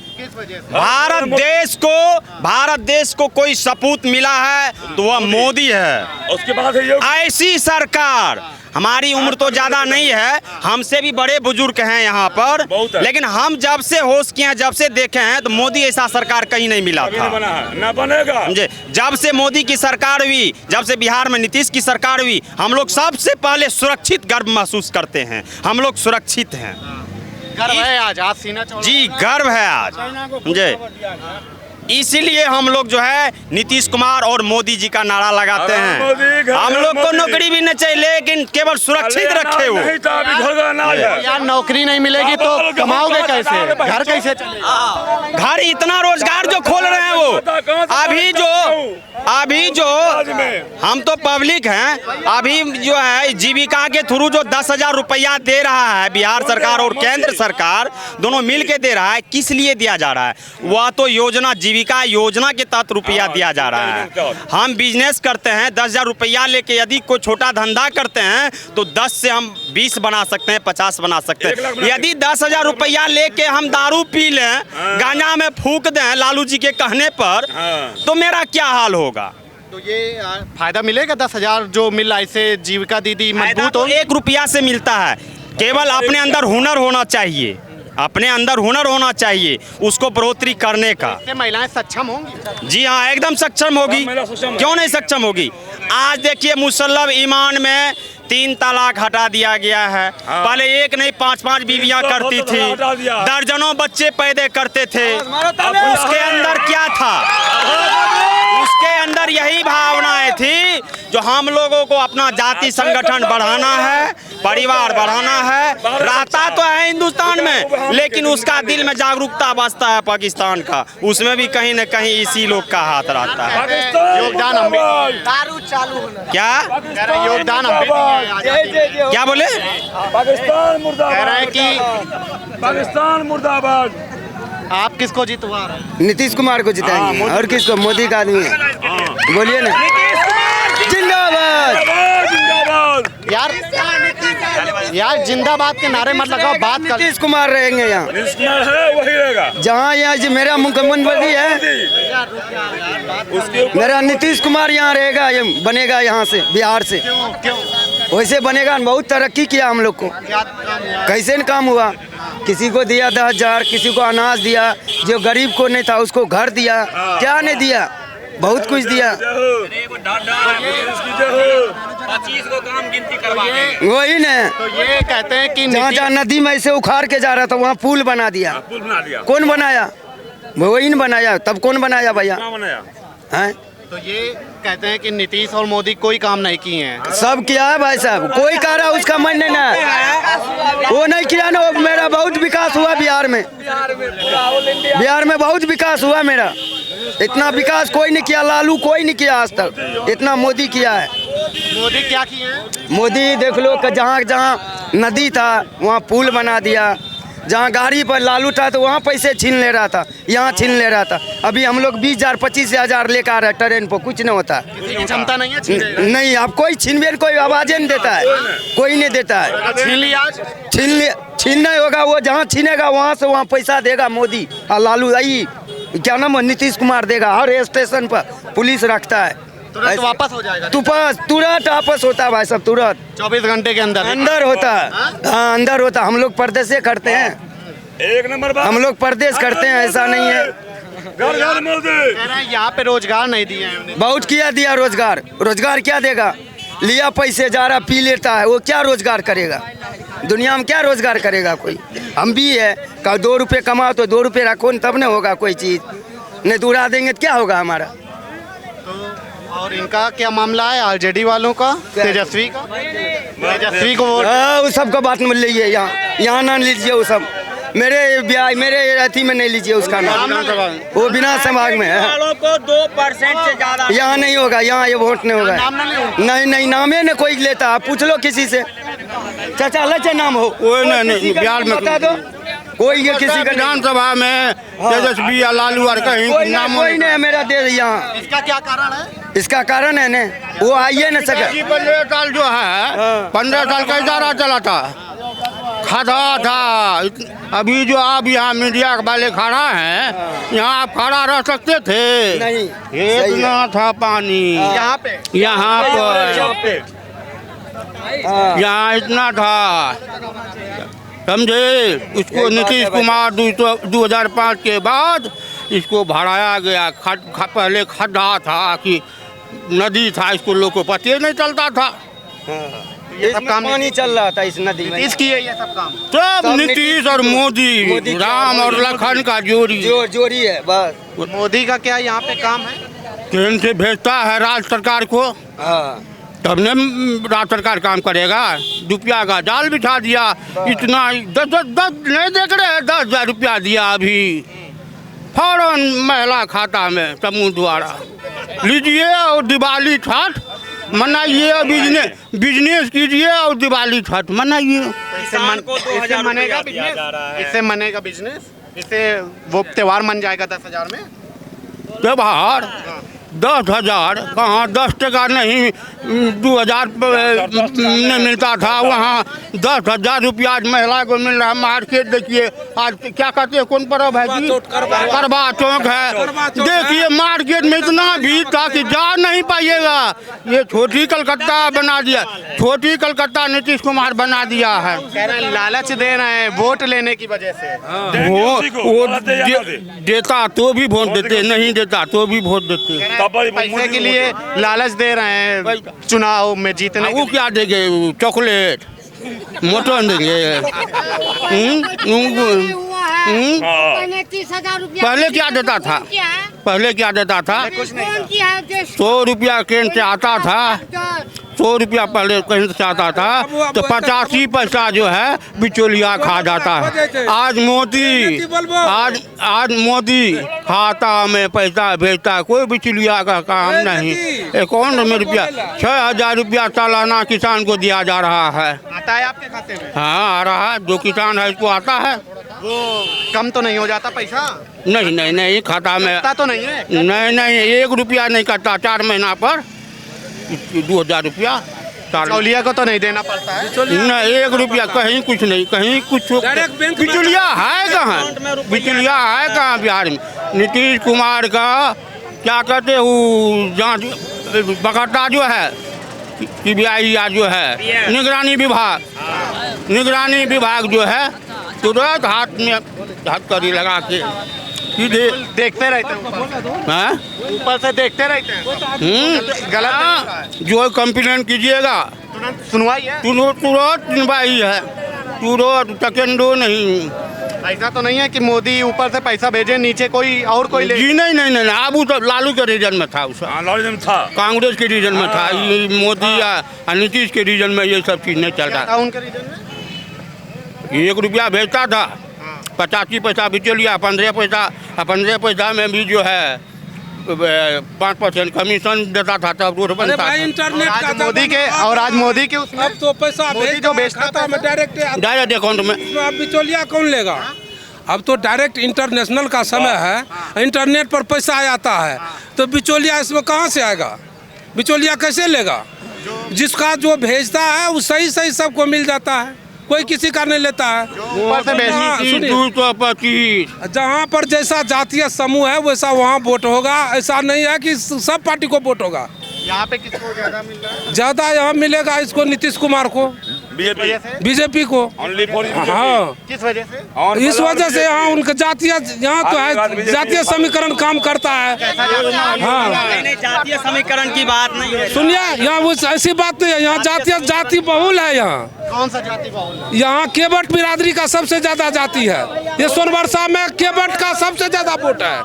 भारत देश को कोई सपूत मिला है तो वह मोदी है। उसके बाद ऐसी सरकार, हमारी उम्र तो ज्यादा नहीं है, हमसे भी बड़े बुजुर्ग हैं यहाँ पर, लेकिन हम जब से होश किए हैं, जब से देखे हैं, तो मोदी ऐसा सरकार कहीं नहीं मिला था, ना बनेगा। जब से मोदी की सरकार हुई, जब से बिहार में नीतीश की सरकार हुई, हम लोग सबसे पहले सुरक्षित गर्व महसूस करते हैं, हम लोग सुरक्षित हैं। गर्व है आज सीना चौड़ा जी, गर्व है आज मुझे। इसीलिए हम लोग जो है नीतीश कुमार और मोदी जी का नारा लगाते हैं। हम लोग को नौकरी भी नहीं चाहिए, लेकिन केवल सुरक्षित रखे वो। यार नौकरी नहीं मिलेगी तो कमाओगे कैसे, घर कैसे चलेगा? घर इतना रोजगार जो खोल रहे हैं वो, अभी जो हम तो पब्लिक हैं, अभी जो है जीविका के थ्रू जो 10,000 रुपया दे रहा है बिहार सरकार और केंद्र सरकार दोनों मिल के दे रहा है, किस लिए दिया जा रहा है? वह तो योजना जीविका योजना के तहत रुपया दिया जा रहा है। हम बिजनेस करते हैं, 10,000 रुपया लेके यदि कोई छोटा धंधा करते हैं तो 10 से हम 20 बना सकते हैं, 50 बना सकते हैं। यदि 10,000 रुपया लेके हम दारू पी लें, गांजा में फूक दें लालू जी के कहने पर, तो मेरा क्या हाल होगा? तो ये फायदा मिलेगा 10,000 जो मिल रहा है, इससे जीविका दीदी मजबूत हो। 1 रुपया से मिलता है, केवल अपने अंदर हुनर होना चाहिए, अपने अंदर हुनर होना चाहिए उसको बढ़ोतरी करने का। महिलाएं सक्षम होंगी? जी हाँ, एकदम सक्षम होगी, क्यों नहीं सक्षम होगी? आज देखिए मुसल्लब ईमान में 3 तलाक हटा दिया गया है। पहले एक नहीं 5-5 बीवियां करती थी, दर्जनों बच्चे पैदा करते थे। अब उसके अंदर क्या था? उसके अंदर यही भावनाएं थी जो हम लोगों को अपना जाति संगठन बढ़ाना है, परिवार बढ़ाना है। रहता तो है हिंदुस्तान में, लेकिन उसका दिल में जागरूकता बसता है पाकिस्तान का, उसमें भी कहीं न कहीं इसी लोग का हाथ रहता है। योगदान हम भी दारू चालू होना क्या योगदान हम भी नहीं है। क्या बोले? पाकिस्तान मुर्दाबाद। कह रहे हैं कि पाकिस्तान मुर्दाबाद। आप किसको जितवा रहे हैं? नीतीश कुमार को जिताएंगे। और किसको? मोदी का आदमी है, बोलिए ना। जिंदाबाद। यार जिंदाबाद के नारे मत लगाओ, बात कर। नीतीश कुमार रहेंगे यहाँ, वही रहेगा जहाँ यहाँ मेरा मुख्यमंत्री है, मेरा नीतीश कुमार यहाँ रहेगा, ये बनेगा यहाँ से, बिहार से। वैसे बनेगा, बहुत तरक्की किया हम लोग को। कैसे न काम हुआ, किसी को दिया 10,000, किसी को अनाज दिया, जो गरीब को नहीं था उसको घर दिया, क्या नहीं दिया, बहुत कुछ दिया। 25 को काम गिनती करवा वही न, तो ये कहते हैं कि जहाँ जहाँ नदी में ऐसे उखाड़ के जा रहा था वहाँ पुल बना दिया। पुल बना दिया। कौन बनाया? वही न बनाया। तब कौन बनाया भैया? बनाया हैं? तो ये कहते हैं कि नीतीश और मोदी कोई काम नहीं किए हैं। सब किया है भाई साहब, कोई कह रहा उसका मन नहीं ना, वो नहीं किया ना। वो मेरा बहुत विकास हुआ बिहार में, बिहार में बहुत विकास हुआ मेरा। इतना विकास कोई नहीं किया, लालू कोई नहीं किया आज तक, इतना मोदी किया है। मोदी क्या किए हैं? मोदी देख लो कि जहाँ जहाँ नदी था वहाँ पुल बना दिया, जहाँ गाड़ी पर लालू था तो वहाँ पैसे छीन ले रहा था, यहाँ छीन ले रहा था। अभी हम लोग 20,000 25,000 लेकर आ रहे हैं ट्रेन पर, कुछ नहीं होता। किसी की क्षमता नहीं है छीने? नहीं, अब कोई छीनबे, कोई आवाज़ें नहीं देता है, कोई नहीं देता है। छीन लिया आज? छीन नहीं होगा, वो जहाँ छीनेगा वहाँ से वहाँ पैसा देगा मोदी और लालू। आई क्या नाम है, नीतीश कुमार देगा। हर स्टेशन पर पुलिस रखता है, तुरंत वापस हो जाएगा। तुरंत वापस होता है भाई सब, तुरंत 24 घंटे के अंदर अंदर होता है। हाँ अंदर होता। हम लोग परदेश से करते हैं, एक नंबर हम लोग परदेश करते हैं, ऐसा नहीं है। घर घर मोदी। कह रहे हैं यहाँ पे रोजगार नहीं दिए हैं। बहुत किया दिया रोजगार, रोजगार क्या देगा? लिया पैसे जा रहा पी लेता है, वो क्या रोजगार करेगा? दुनिया में क्या रोजगार करेगा कोई? हम भी है, कल 2 रुपये कमाओ तो 2 रुपये रखो, तब नहीं होगा कोई चीज़। नहीं तो उड़ा देंगे तो क्या होगा हमारा? और इनका क्या मामला है आरजेडी वालों का? तेजस्वी का? तेजस्वी को वोट? वो सबका बात में लीजिए, यहाँ ना लीजिए वो सब। मेरे ब्याह मेरे अथी में नहीं लीजिए उसका नाम, वो बिना समाज में है। वालों को 2% से ज्यादा यहाँ नहीं होगा, यहाँ ये वोट नहीं होगा। नहीं नहीं, नामे न कोई लेता। आप पूछ लो किसी से, चाचा लचे नाम हो वो नहीं बिहार में बता दो। कोई ये किसी का विधानसभा में तेजस्वी या लालू और कहीं नाम कोई नहीं है मेरा देश यहाँ। इसका क्या कारण है? इसका कारण है न, वो आइए न सके। 15 साल जो है, 15 साल का इदारा चला था, खड़ा था। अभी जो आप यहाँ मीडिया वाले खड़ा हैं, यहाँ आप खड़ा रह सकते थे? नहीं, इतना था पानी यहाँ पे, यहाँ पर, यहाँ इतना था, समझे? उसको नीतीश कुमार 2005 के बाद इसको बढ़ाया गया। पहले खड्डा था कि नदी था, इसको लोग को पता ही नहीं चलता था। ये सब काम पानी चल रहा था इस नदी में। नीतीश किए ये सब काम? सब नीतीश और मोदी, राम और लखन का जोड़ी है बस। मोदी का क्या यहाँ पे काम है? ट्रेन से भेजता है राज्य सरकार को, तब ने राज्य सरकार काम करेगा। रुपया का जाल बिछा दिया, इतना 10 नहीं देख रहे, 10,000 रुपया दिया अभी फौरन महिला खाता में समूह द्वारा। लीजिए और दिवाली छठ मनाइए, और बिजनेस कीजिए और दिवाली छठ मनाइए। इससे मनेगा बिजनेस? इससे मनेगा बिजनेस? इससे वो त्योहार मन जाएगा 10,000 में? त्योहार 10,000 कहाँ, 10 टका नहीं 2,000 में मिलता था, वहाँ 10,000 रुपया आज महिला को मिल रहा है। मार्केट देखिए आज क्या कहते हैं, कौन पर्व है जी? करवा चौक है। देखिए मार्केट में इतना भीड़ था कि जा नहीं पाइएगा। ये छोटी कलकत्ता बना दिया, छोटी कलकत्ता नीतीश कुमार बना दिया है। कह रहे हैं लालच दे रहे हैं वोट लेने की वजह से। वो देता तो भी वोट देते, नहीं देता तो भी वोट देते। पैसे के लिए लालच दे रहे हैं चुनाव में जीतने। वो क्या देंगे? चॉकलेट मटन देंगे? पहले 30,000 रुपया पहले क्या देता था? पहले क्या देता था? 100 रुपया ट्रेन से आता था, 100 रुपया पहले कहीं से आता था, तो 85 पैसा जो है बिचौलिया खा जाता है। आज मोदी खाता में पैसा भेजता है, कोई बिचौलिया का काम नहीं। अकाउंट में रुपया 6000 रुपया सालाना किसान को दिया जा रहा है। आता है आपके खाते में? हाँ, आ रहा है, जो किसान है इसको आता है। वो कम तो नहीं हो जाता पैसा? नहीं, खाता में तो नहीं है? नहीं, 1 रुपया नहीं कटता 4 महीना पर, 2000 रुपया। बिचौलिया को तो नहीं देना पड़ता है? नहीं, 1 रुपया कहीं कुछ नहीं, कहीं कुछ बिचौलिया है कहाँ? बिचौलिया है कहाँ बिहार में? नीतीश कुमार का क्या कहते वो जांच बकाता जो है, CBI या जो है निगरानी विभाग जो है, तुरंत हाथ में हथकड़ी लगा के सीधे देखते रहते हैं, ऊपर से देखते रहते हैं। गलत जो कंप्लेन कीजिएगा सुनवाई है, तुरंत सुनवाई है, तुरंत सेकंडों नहीं। ऐसा तो नहीं है कि मोदी ऊपर से पैसा भेजे, नीचे कोई और कोई ले? जी नहीं, अब वो तो लालू के रीजन में था, कांग्रेस के रीजन में था, ये मोदी या नीतीश के रीजन में ये सब चीज नहीं चलता था। उनके रीजन में 1 रुपया भेजता था, 85 पैसा बिचौलिया, 15 पैसा में भी जो है 5% कमीशन देता था, तब रोड बनता था। इंटरनेट का मोदी के, और आज मोदी के उसमें अब तो पैसा मोदी जो बेचता था डायरेक्ट अकाउंट में। अब बिचौलिया कौन लेगा? अब तो डायरेक्ट इंटरनेशनल का समय है, इंटरनेट पर पैसा आता है, तो बिचौलिया इसमें कहाँ से आएगा? बिचौलिया कैसे लेगा? जिसका जो भेजता है वो सही सबको मिल जाता है, कोई किसी का नहीं लेता है। जहाँ पर जैसा जातीय समूह है वैसा वहाँ वोट होगा, ऐसा नहीं है कि सब पार्टी को वोट होगा। यहाँ पे किसको ज्यादा मिल रहा है? ज्यादा यहाँ मिलेगा इसको, नीतीश कुमार को, बीजेपी को। हाँ, किस वजह से? इस वजह से यहाँ उनका जातीय, यहाँ तो है जातीय समीकरण काम करता है। हाँ, जातीय समीकरण की बात नहीं है। सुनिए, यहाँ वो ऐसी बात नहीं है, यहाँ जाति बहुल है। यहाँ कौन सा जाति बहुल है? यहाँ केवट बिरादरी का सबसे ज्यादा जाति है। ये सोनबरसा में केवट का सबसे ज्यादा वोट है,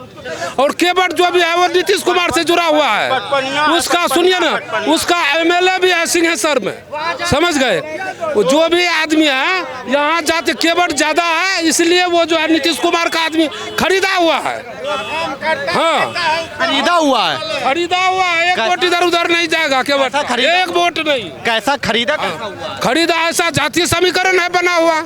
और केवट जो भी है वो नीतीश कुमार से जुड़ा हुआ है। उसका सुनिए ना, उसका MLA भी है सिंहेश्वर में, समझ गए? जो भी आदमी है यहाँ जाति केवट ज्यादा है, इसलिए वो जो है नीतीश कुमार का आदमी खरीदा हुआ है। हाँ, खरीदा हुआ है, 1 वोट इधर उधर नहीं जाएगा केवट, 1 वोट नहीं। कैसा खरीदा? खरीदा ऐसा जातीय समीकरण है बना हुआ।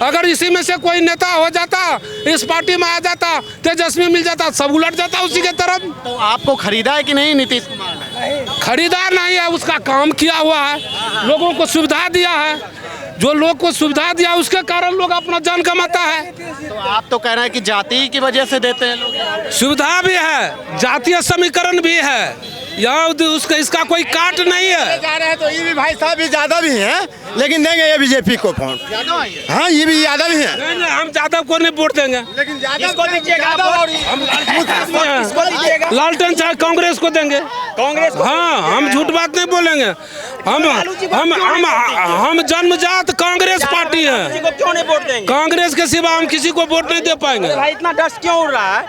अगर इसी में से कोई नेता हो जाता, इस पार्टी में आ जाता, तेजस्वी मिल जाता, सब उलट जाता उसी के तरफ। तो आपको खरीदा है कि नहीं नीतीश कुमार ने? खरीदा नहीं है, उसका काम किया हुआ है, लोगों को सुविधा दिया है। जो लोग को सुविधा दिया उसके कारण लोग अपना जान कमाता है। तो आप तो कह रहे हैं कि जाति की वजह से देते हैं लोग? सुविधा भी है, जातीय समीकरण भी है, यहाँ उसका इसका कोई काट नहीं है। जा रहे हैं तो ये भी भाई साहब भी ज्यादा भी हैं, लेकिन देंगे ये बीजेपी को वोट। हाँ, ये भी ज्यादा भी है। नहीं, हम यादव को नहीं वोट देंगे, लेकिन लालटेन चाहे कांग्रेस को देंगे। कांग्रेस? हाँ, हम झूठ बात नहीं बोलेंगे। हम जन्मजात कांग्रेस पार्टी है, क्यों नहीं वोट देंगे? कांग्रेस के सिवा हम किसी को वोट नहीं दे पाएंगे। भाई इतना डस्ट क्यों उड़ रहा है?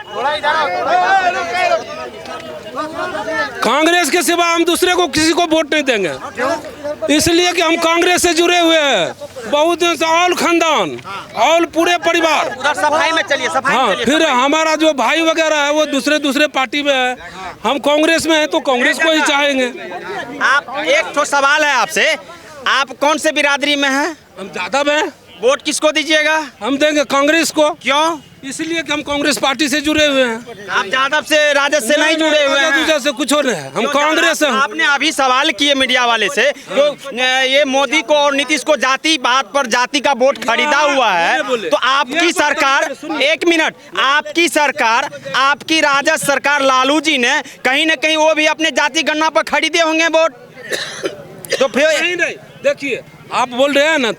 कांग्रेस के सिवा हम दूसरे को किसी को वोट नहीं देंगे, इसलिए कि हम कांग्रेस से जुड़े हुए हैं बहुत दिन से, ऑल खानदान, ऑल पूरे परिवार। उधर सफाई में चलिए, सफाई हाँ, में चलिए। फिर हमारा जो भाई वगैरह है वो दूसरे पार्टी में है, हम कांग्रेस में हैं तो कांग्रेस को ही चाहेंगे। आप, एक तो सवाल है आपसे, आप कौन से बिरादरी में हैं? हम यादव हैं। वोट किसको दीजिएगा? हम देंगे कांग्रेस को। क्यों? इसलिए कि हम कांग्रेस पार्टी से जुड़े हुए हैं। आप यादव से, राजद से नहीं जुड़े हुए हैं? से कुछ और नहीं, हम कांग्रेस हैं। आपने अभी सवाल किए मीडिया वाले से, जो ये मोदी को और नीतीश को जाति बात पर जाति का वोट खरीदा हुआ है, तो आपकी सरकार, 1 मिनट, आपकी सरकार, आपकी राजद सरकार लालू जी ने कहीं न कहीं वो भी अपने जाति गणना पर खरीदे होंगे वोट। तो फिर नहीं, देखिए आप बोल रहे हैं ना,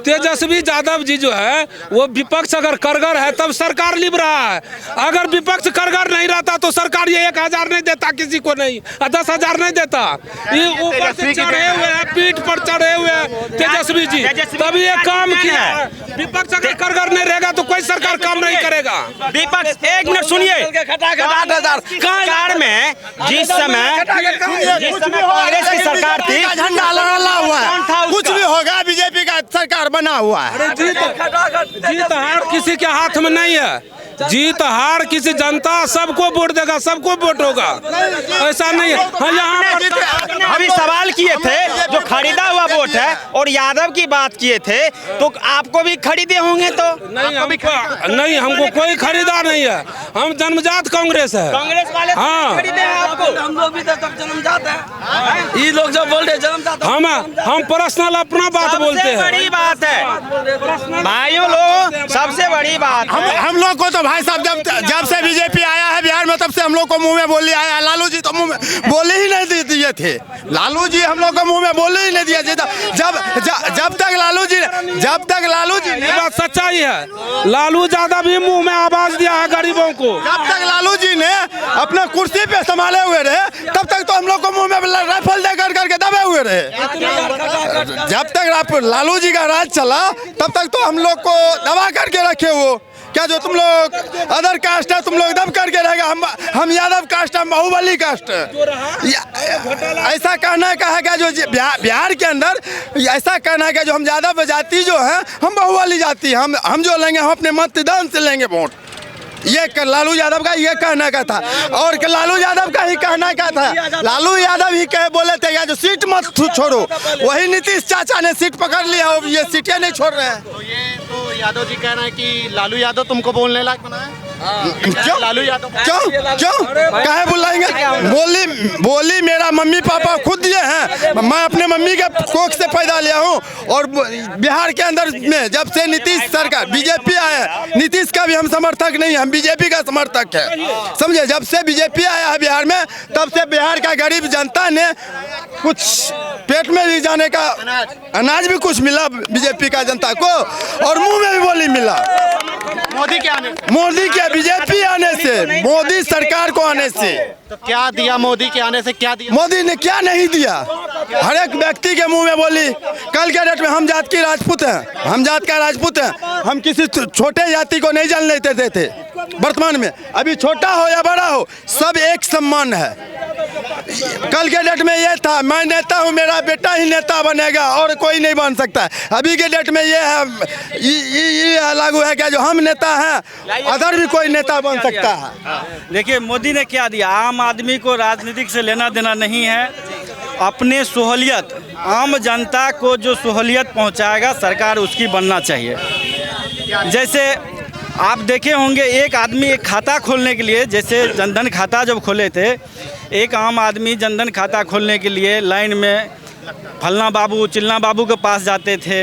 तेजस्वी यादव जी जो है वो विपक्ष अगर कारगर है तब सरकार लिब रहा है। अगर विपक्ष कारगर नहीं रहता तो सरकार ये 1000 नहीं देता किसी को नहीं, 10,000 नहीं देता। ये ऊपर से चढ़े हुए हैं पीठ पर चढ़े हुए तेजस्वी जी, तभी ये काम किया है। विपक्ष अगर कारगर नहीं रहेगा तो कोई सरकार काम नहीं करेगा। विपक्ष, एक मिनट सुनिए, कार में जिस समय कांग्रेस की सरकार थी, झंडा लगा हुआ है, कुछ भी होगा बीजेपी का सरकार बना हुआ है। जीत हार किसी के हाथ में नहीं है। जीत हार किसी जनता सबको वोट देगा, सबको वोट होगा, ऐसा नहीं है। हाँ, यहाँ पर अभी सवाल किए थे जो खरीदा हुआ वोट है और यादव की बात किए थे, तो आपको भी खरीदे होंगे तो? नहीं, हमको कोई खरीदा नहीं है, हम जन्मजात कांग्रेस है। कांग्रेस वाले हाँ, खरीदे हैं आपको? हम लोग भी तब जन्मजात है। ये लोग जब बोल रहे जन्मजात, हम पर्सनल अपना बात बोलते हैं। बड़ी बात है भाइयों लोग, सबसे बड़ी बात हम लोग को तो भाई साहब जब से बीजेपी आया है बिहार में, तब से हम लोग को मुंह में बोली आया है। लालू जी तो मुंह में बोले ही नहीं दिए थे। लालू जी हम लोग को मुंह में बोले ही नहीं दिया। जब तक लालू जी ये बात सच्चाई है, लालू यादव भी मुंह में आवाज दिया है गरीबों को। जब तक लालू जी ने अपने कुर्सी पे संभाले हुए रहे, तब तक तो हम लोग को मुंह में राइफल दे करके दबे हुए रहे। जब तक लालू जी का राज चला, तब तक तो हम लोग को दबा करके रखे वो। क्या जो तुम लोग अदर कास्ट है, तुम लोग दब करके रहेगा, हम यादव कास्ट है, बाहुबली कास्ट है। ऐसा कहना का है क्या जो बिहार के अंदर ऐसा कहना है क्या जो हम यादव जाति जो है, हम बाहुबली जाति, हम जो लेंगे हम अपने मतदान से लेंगे वोट। ये लालू यादव का ये कहना का था, और लालू यादव का ही कहना का था। लालू यादव ही कहे बोले थे क्या जो सीट मत छोड़ो, वही नीतीश चाचा ने सीट पकड़ लिया, ये सीटें नहीं छोड़ रहे हैं। तो ये तो यादव जी कह रहे हैं कि लालू यादव तुमको बोलने लायक बनाया। क्यों लालू यादव क्यों काहे बुलाएंगे? बोली मेरा मम्मी पापा खुद दिए हैं, मैं अपने मम्मी के कोख से पैदा लिया हूँ। और बिहार के अंदर में जब से नीतीश सरकार बीजेपी आया, नीतीश का भी हम समर्थक नहीं, हम बीजेपी का समर्थक है, समझे। जब से बीजेपी आया है बिहार में, तब से बिहार का गरीब जनता ने कुछ पेट में भी जाने का अनाज भी कुछ मिला बीजेपी का जनता को, और मुंह में भी बोली मिला। मोदी के बीजेपी आने से, मोदी सरकार को आने से। तो क्या दिया मोदी के आने से? क्या दिया मोदी ने? क्या नहीं दिया। हर एक व्यक्ति के मुंह में बोली। कल के डेट में हम जात की राजपूत हैं, हम जात का राजपूत हैं, हम किसी छोटे जाति को नहीं जलने देते थे। वर्तमान में अभी छोटा हो या बड़ा हो, सब एक समान है। कल के डेट में ये था, मैं नेता हूँ, मेरा बेटा ही नेता बनेगा और कोई नहीं बन सकता। अभी के डेट में ये है, ये लागू है क्या जो हम नेता हैं, अदर भी कोई नेता बन सकता है। देखिए मोदी ने क्या दिया, आम आदमी को राजनीतिक से लेना देना नहीं है। अपने सहूलियत, आम जनता को जो सहूलियत पहुंचाएगा सरकार उसकी बनना चाहिए। जैसे आप देखे होंगे, एक आदमी एक खाता खोलने के लिए, जैसे जनधन खाता जब खोले थे, एक आम आदमी जनधन खाता खोलने के लिए लाइन में फलना बाबू चिल्ला बाबू के पास जाते थे,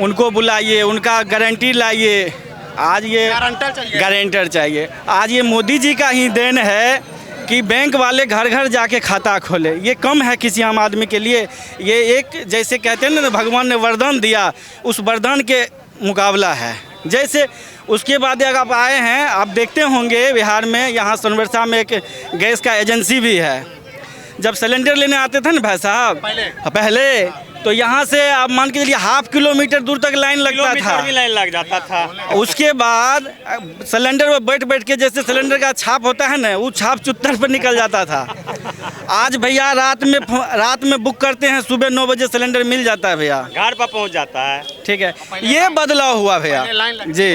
उनको बुलाइए, उनका गारंटी लाइए। आज ये गारंटर चाहिए। आज ये मोदी जी का ही देन है कि बैंक वाले घर घर जाके खाता खोले। ये कम है किसी आम आदमी के लिए। ये एक जैसे कहते हैं ना, भगवान ने वरदान दिया, उस वरदान के मुकाबला है। जैसे उसके बाद अगर आप आए हैं, आप देखते होंगे बिहार में, यहाँ सोनबरसा में एक गैस का एजेंसी भी है। जब सिलेंडर लेने आते थे ना भाई साहब पहले, तो यहाँ से आप मान के चलिए 1/2 किलोमीटर दूर तक लाइन लगता था, लाइन लग जाता था। उसके बाद सिलेंडर में बैठ के जैसे सिलेंडर का छाप होता है ना, वो छाप चुत्तर पर निकल जाता था। आज भैया रात में बुक करते हैं, सुबह 9 बजे सिलेंडर मिल जाता है भैया, घर पर पहुंच जाता है। ठीक है, ये बदलाव हुआ भैया जी,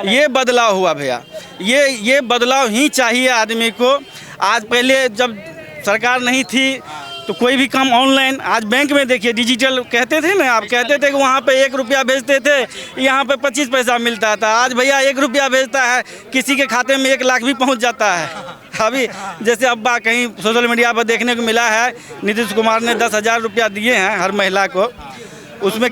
ये बदलाव हुआ भैया। ये बदलाव ही चाहिए आदमी को। आज पहले जब सरकार नहीं थी तो कोई भी काम ऑनलाइन, आज बैंक में देखिए डिजिटल कहते थे ना, आप कहते थे कि वहाँ पे 1 रुपया भेजते थे, यहाँ पे 25 पैसा मिलता था। आज भैया 1 रुपया भेजता है, किसी के खाते में 1 लाख भी पहुँच जाता है। अभी जैसे अब्बा कहीं सोशल मीडिया पर देखने को मिला है, नीतीश कुमार ने 10,000 रुपया दिए हैं हर महिला को, उसमें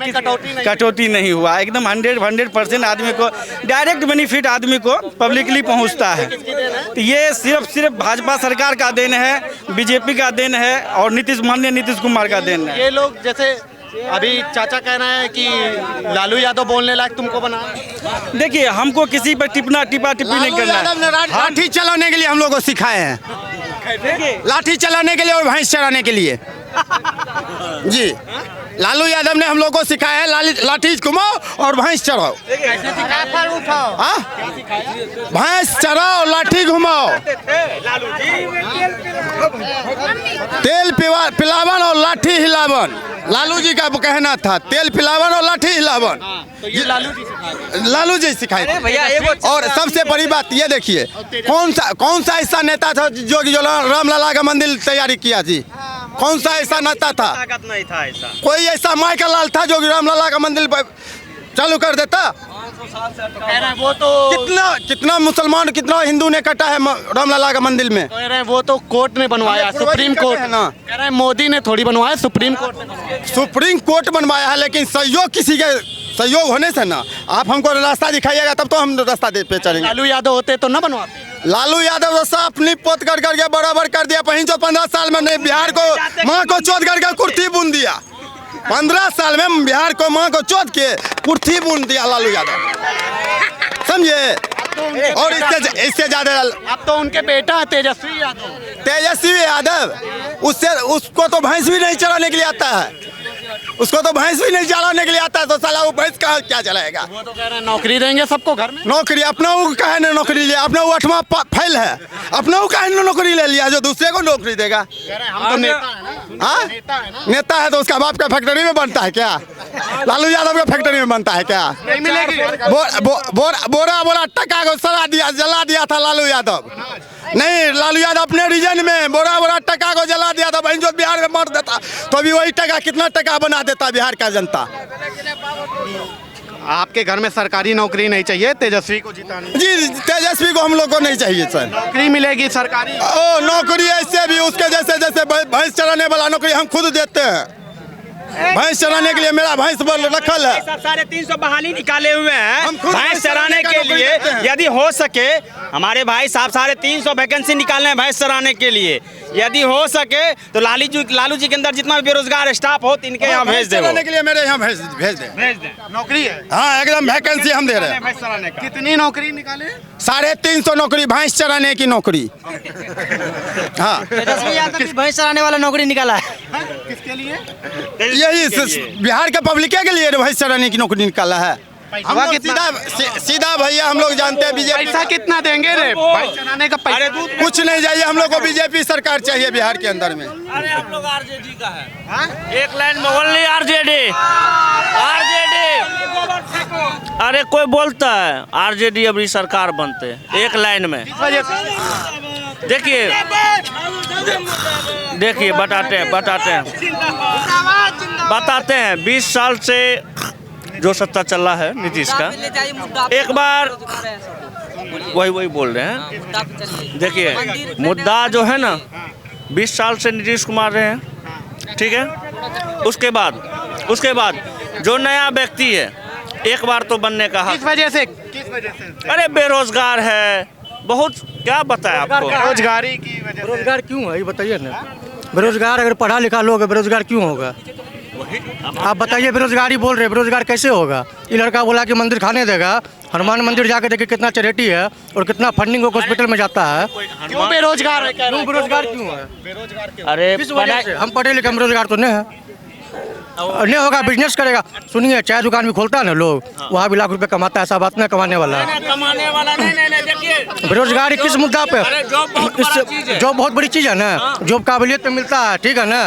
कटौती नहीं हुआ। एकदम 100% आदमी को डायरेक्ट बेनिफिट आदमी को पब्लिकली पहुंचता है। तो ये सिर्फ भाजपा सरकार का देन है, बीजेपी का देन है, और माननीय नीतीश कुमार का देन है। ये लोग जैसे अभी चाचा कह रहे हैं कि लालू यादव बोलने लायक तुमको बना। देखिए, हमको किसी पर टिप्पी नहीं करना है। लाठी चलाने के लिए हम लोग को सिखाए हैं, लाठी चलाने के लिए और भैंस चराने के लिए जी। लालू यादव ने हम लोग को सिखाया है लाठी घुमाओ और भैंस चढ़ाओ। हाँ? भैंस चढ़ाओ लाठी घुमाओ, तेल पिलावन और लाठी हिलावन। लालू जी का कहना था तेल पिलावन और लाठी हिलावन। ये लालू जी सिखाए। और सबसे बड़ी बात ये देखिए, कौन सा ऐसा नेता था जो रामलला का मंदिर तैयारी किया थी? कौन सा ऐसा नेता था? नहीं था ऐसा कोई ऐसा माइकल लाल था जो रामलला का मंदिर चालू कर देता? वो तो कितना मुसलमान कितना हिंदू ने कटा है रामलला का मंदिर में? कह रहे हैं वो तो कोर्ट ने बनवाया, सुप्रीम कोर्ट है ना। कह रहे हैं मोदी ने थोड़ी बनवाया, सुप्रीम कोर्ट बनवाया है। लेकिन सहयोग किसी के सहयोग होने से ना, आप हमको रास्ता दिखाइएगा तब तो हम रास्ता पे चलेंगे। लालू यादव होते तो ना बनवाते। लालू यादव तो अपनी पोत कर करके बराबर कर दिया। पहले जो 15 साल में नहीं बिहार को माँ को चोट करके कुर्ती बुन दिया। 15 साल में बिहार को माँ को चोट के कुर्ती बुन दिया लालू यादव, समझे? और इससे ज्यादा अब तो उनके बेटा है तेजस्वी यादव, उसको तो भैंस भी नहीं चलाने के लिए आता है। उसको तो भैंस भी नहीं चलाने के लिए आता है, तो साला वो भैंस का क्या चलाएगा? वो तो कह रहे हैं नौकरी देंगे सबको घर में। नौकरी अपना कहे न नौकरी ले, अपना वो 8वां फेल है, अपना कहे न नौकरी ले लिया जो दूसरे को नौकरी देगा। हम तो नेता है ना। हाँ? नेता है तो उसका बाप का फैक्ट्री में बनता है क्या? लालू यादव का फैक्ट्री में बनता है क्या? नहीं मिलेगी। बोरा टका को जला दिया था लालू यादव। नहीं, लालू यादव अपने रीजन में बोरा टका को जला दिया था। बहन जो बिहार में मर देता तो अभी वही टका कितना टका बना देता बिहार का जनता। आपके घर में सरकारी नौकरी नहीं चाहिए, तेजस्वी को जितानी? जी, तेजस्वी को हम लोग को नहीं चाहिए सर। नौकरी मिलेगी सरकारी? नौकरी ऐसे भी उसके जैसे भैंस चराने वाला नौकरी हम खुद देते हैं। भैंस चराने के लिए मेरा भैंस रखल है। 350 बहाली निकाले हुए हैं भैंस चराने के लिए। यदि हो सके हमारे भाई साहब 350 वैकेंसी निकालने हैं भैंस चराने के लिए। यदि हो सके तो लालू जी के अंदर जितना भी बेरोजगार स्टाफ हो इनके यहाँ भेज दे। चराने के लिए मेरे यहाँ भेज दे। नौकरी है? हाँ, एकदम वैकेंसी हम दे रहे हैं। कितनी नौकरी निकाले? 350 नौकरी भैंस चराने की नौकरी। हाँ, भैंस चराने वाला नौकरी निकाला है। किसके लिए? यही बिहार के पब्लिक के लिए भैंस चराने की नौकरी निकाला है। सीधा भैया हम लोग जानते हैं बीजेपी। पैसा कितना देंगे रे भैंस चराने का? पैसा कुछ नहीं चाहिए हम लोग को, बीजेपी सरकार चाहिए बिहार के अंदर में। अरे हम लोग आरजेडी का है। एक लाइन में ओनली आरजेडी। अरे कोई बोलता है आरजेडी अभी सरकार बनते, एक लाइन में। देखिए बताते हैं 20 साल से जो सत्ता चल रहा है नीतीश का, एक बार वही बोल रहे हैं। देखिए मुद्दा जो है ना 20 साल से नीतीश कुमार रहे हैं, ठीक है। उसके बाद जो नया व्यक्ति है एक बार तो बनने का हक। किस वजह से? अरे बेरोजगार है बहुत, क्या बताएं आपको? बेरोजगारी की वजह से। बेरोजगार क्यों है ये बताइए ना। बेरोजगार अगर पढ़ा लिखा लोग है, बेरोजगार क्यों होगा? आप बताइए, बेरोजगारी बोल रहे हैं, बेरोजगार कैसे होगा? ये लड़का बोला कि मंदिर खाने देगा, हनुमान मंदिर जाके देखिए कितना चैरिटी है और कितना फंडिंग हॉस्पिटल में जाता है। क्यों बेरोजगार है? क्यों बेरोजगार क्यों है? अरे किस वजह से? हम पढ़े लिखे बेरोजगार तो नहीं है। नहीं होगा, बिजनेस करेगा। सुनिए, चाय दुकान भी खोलता है ना लोग, वहाँ भी लाख रुपए कमाता है। ऐसा बात नहीं कमाने वाला है। देखिए बेरोजगारी किस मुद्दा पे? जॉब बहुत बड़ी चीज है ना, जॉब काबिलियत पे मिलता है, ठीक है ना।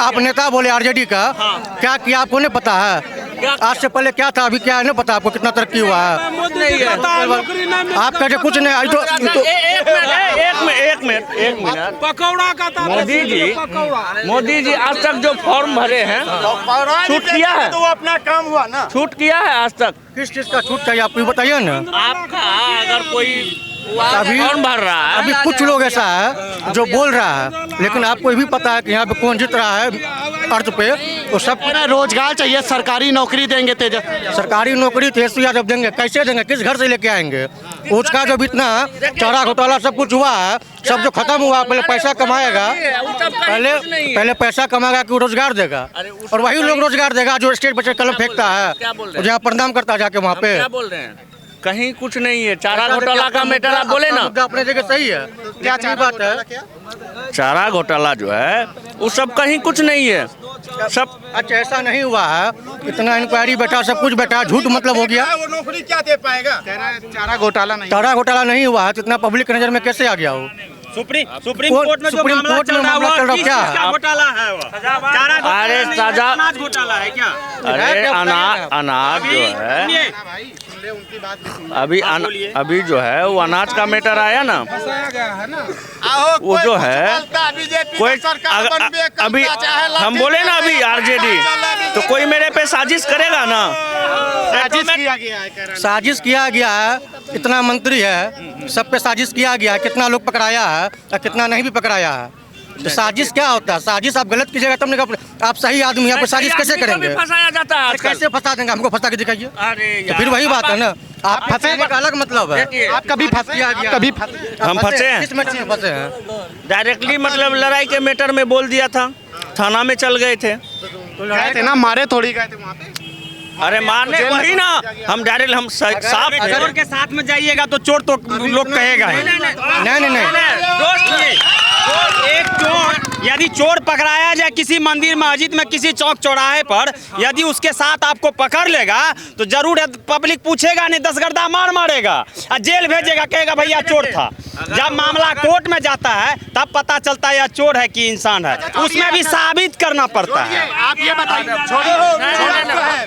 आप नेता बोले आरजेडी का, क्या किया आपको नहीं पता है? आज से पहले क्या था, अभी क्या है नहीं पता आपको? कितना तरक्की हुआ है आप कहते कुछ नहीं। एक मिनट पकौड़ा का मोदी जी आज तक जो फॉर्म भरे हैं छूट किया है, तो वो अपना काम हुआ ना। छूट किया है आज तक? किस चीज का छूट चाहिए आपको बताइए ना। आपका अगर कोई अभी फॉर्म भर रहा है, अभी कुछ लोग ऐसा है जो बोल रहा है, लेकिन आपको भी पता है कि यहाँ पे कौन जीत रहा है अर्थ पे। तो सब रोजगार चाहिए, सरकारी नौकरी देंगे तेजस्वी। सरकारी नौकरी तेजस्वी यादव देंगे, कैसे देंगे? किस घर से लेके आएंगे? उसका जो इतना चारा घोटाला सब कुछ हुआ है, सब जो खत्म हुआ, पहले पैसा कमाएगा, पहले पैसा कमाएगा कि रोजगार देगा। और वही लोग रोजगार देगा जो स्टेट बच्चे कलम फेंकता है, जहाँ प्रणाम करता है जाके वहाँ पे। क्या बोल रहे हैं? कहीं कुछ नहीं है। चारा घोटाला का मैटर आप बोले ना, अपने जगह सही है। क्या बात है? चारा घोटाला जो है वो सब कहीं कुछ नहीं है। सब अच्छा ऐसा नहीं हुआ है, इतना इंक्वायरी बैठा, सब कुछ बैठा, झूठ मतलब हो गया। वो नौकरी क्या दे पाएगा? चारा घोटाला नहीं, चारा घोटाला नहीं हुआ है तो इतना पब्लिक की नजर में कैसे आ गया हो? सुप्रीम कोर्ट में जो मामला चल रहा है वो किसका घोटाला है? वो चारा घोटाला अरे नहीं, सजा अनाज घोटाला है क्या? अरे अनाज जो है अभी जो है वो अनाज का मैटर आया ना, वो जो है कोई अभी हम बोले ना अभी आरजेडी तो कोई मेरे पे साजिश करेगा ना। साजिश किया गया है, इतना मंत्री है, सब पे साजिश किया गया है, कितना लोग पकड़ाया है और कितना नहीं भी पकड़ाया है। तो साजिश क्या होता है? साजिश आप गलत कीजिएगा तब नहीं, आप सही आदमी यहाँ पे साजिश कैसे करेंगे? फंसाया जाता है कैसे फंसा देंगे? हमको फंसा के दिखाइए। तो फिर वही बात है ना, आप फंसे का अलग मतलब है। आप कभी फंसे, कभी हम फंसे हैं, किस मैटर में फंसे हैं? डायरेक्टली मतलब लड़ाई के मैटर में बोल दिया था, थाना में चल गए थे। गए थे ना, मारे थोड़ी गए थे वहाँ पे। अरे मारने वही ना, हम डायरेक्ट हम साफ चोर के साथ में जाइएगा तो चोर तो लोग कहेगा ही। नहीं। एक चोर यदि चोर पकड़ाया जाए किसी मंदिर मस्जिद में किसी चौक चौराहे पर, यदि उसके साथ आपको पकड़ लेगा तो जरूर पब्लिक पूछेगा नहीं, 10 गर्दा मारेगा और जेल भेजेगा, कहेगा भैया चोर था। जब मामला कोर्ट में जाता है तब पता चलता है यह चोर है कि इंसान है, उसमें भी साबित करना पड़ता है। आप ये बताइए,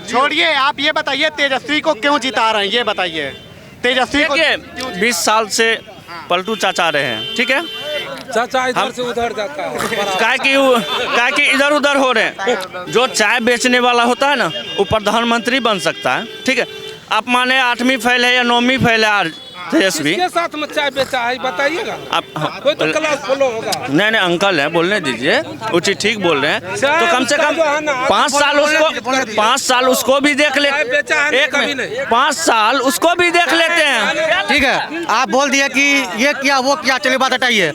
छोड़िए, आप ये बताइए तेजस्वी को क्यों जिता रहे हैं, ये बताइए। तेजस्वी को 20 साल से पलटू चाचा रहे हैं, ठीक है, चाचा इधर से उधर जाता है, क्या कि इधर उधर हो रहे हैं। जो चाय बेचने वाला होता है ना वो प्रधानमंत्री बन सकता है, ठीक है। आप माने 8वीं फेल है या 9वीं फेल है तेजस्वी, किसके साथ में चाय बेचा है बताइएगा। आप कोई तो क्लास फॉलो होगा। नहीं अंकल है, बोलने दीजिए, वो चीज ठीक बोल रहे हैं। तो कम से कम 5 साल उसको भी देख लेते, 5 साल उसको भी देख लेते हैं। ठीक है, आप बोल दिए कि ये किया वो किया, चलिए बात हटाइए।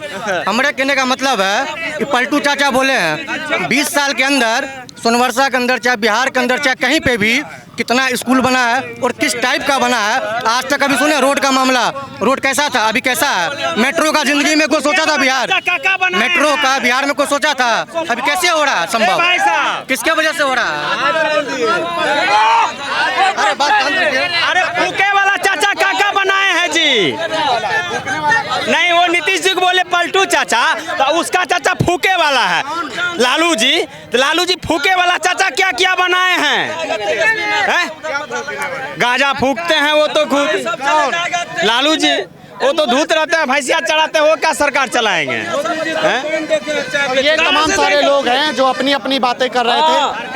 हमारे कहने का मतलब है कि पलटू चाचा बोले हैं 20 साल के अंदर सोनवर्षा के अंदर चाहे बिहार के अंदर चाहे कहीं पे भी कितना स्कूल बना है और किस टाइप का बना है। आज तक अभी सुने रोड का मामला, रोड कैसा था अभी कैसा है? मेट्रो का जिंदगी में कोई सोचा था बिहार, मेट्रो का बिहार में कोई सोचा था? अभी कैसे हो रहा है संभव, किसके वजह से हो रहा है? अरे फूके वाला चाचा काका बनाए हैं जी, नहीं वो नीतीश जी को बोले पलटू चाचा तो उसका चाचा फूके वाला है लालू जी। तो लालू जी फूके वाला चाचा क्या क्या बनाए हैं? गाजा फूकते हैं वो तो खुद लालू जी, वो तो धूत रहते हैं, भैंसिया चढ़ाते हैं, वो क्या सरकार चलाएंगे? ये तमाम सारे लोग हैं जो अपनी अपनी बातें कर रहे थे।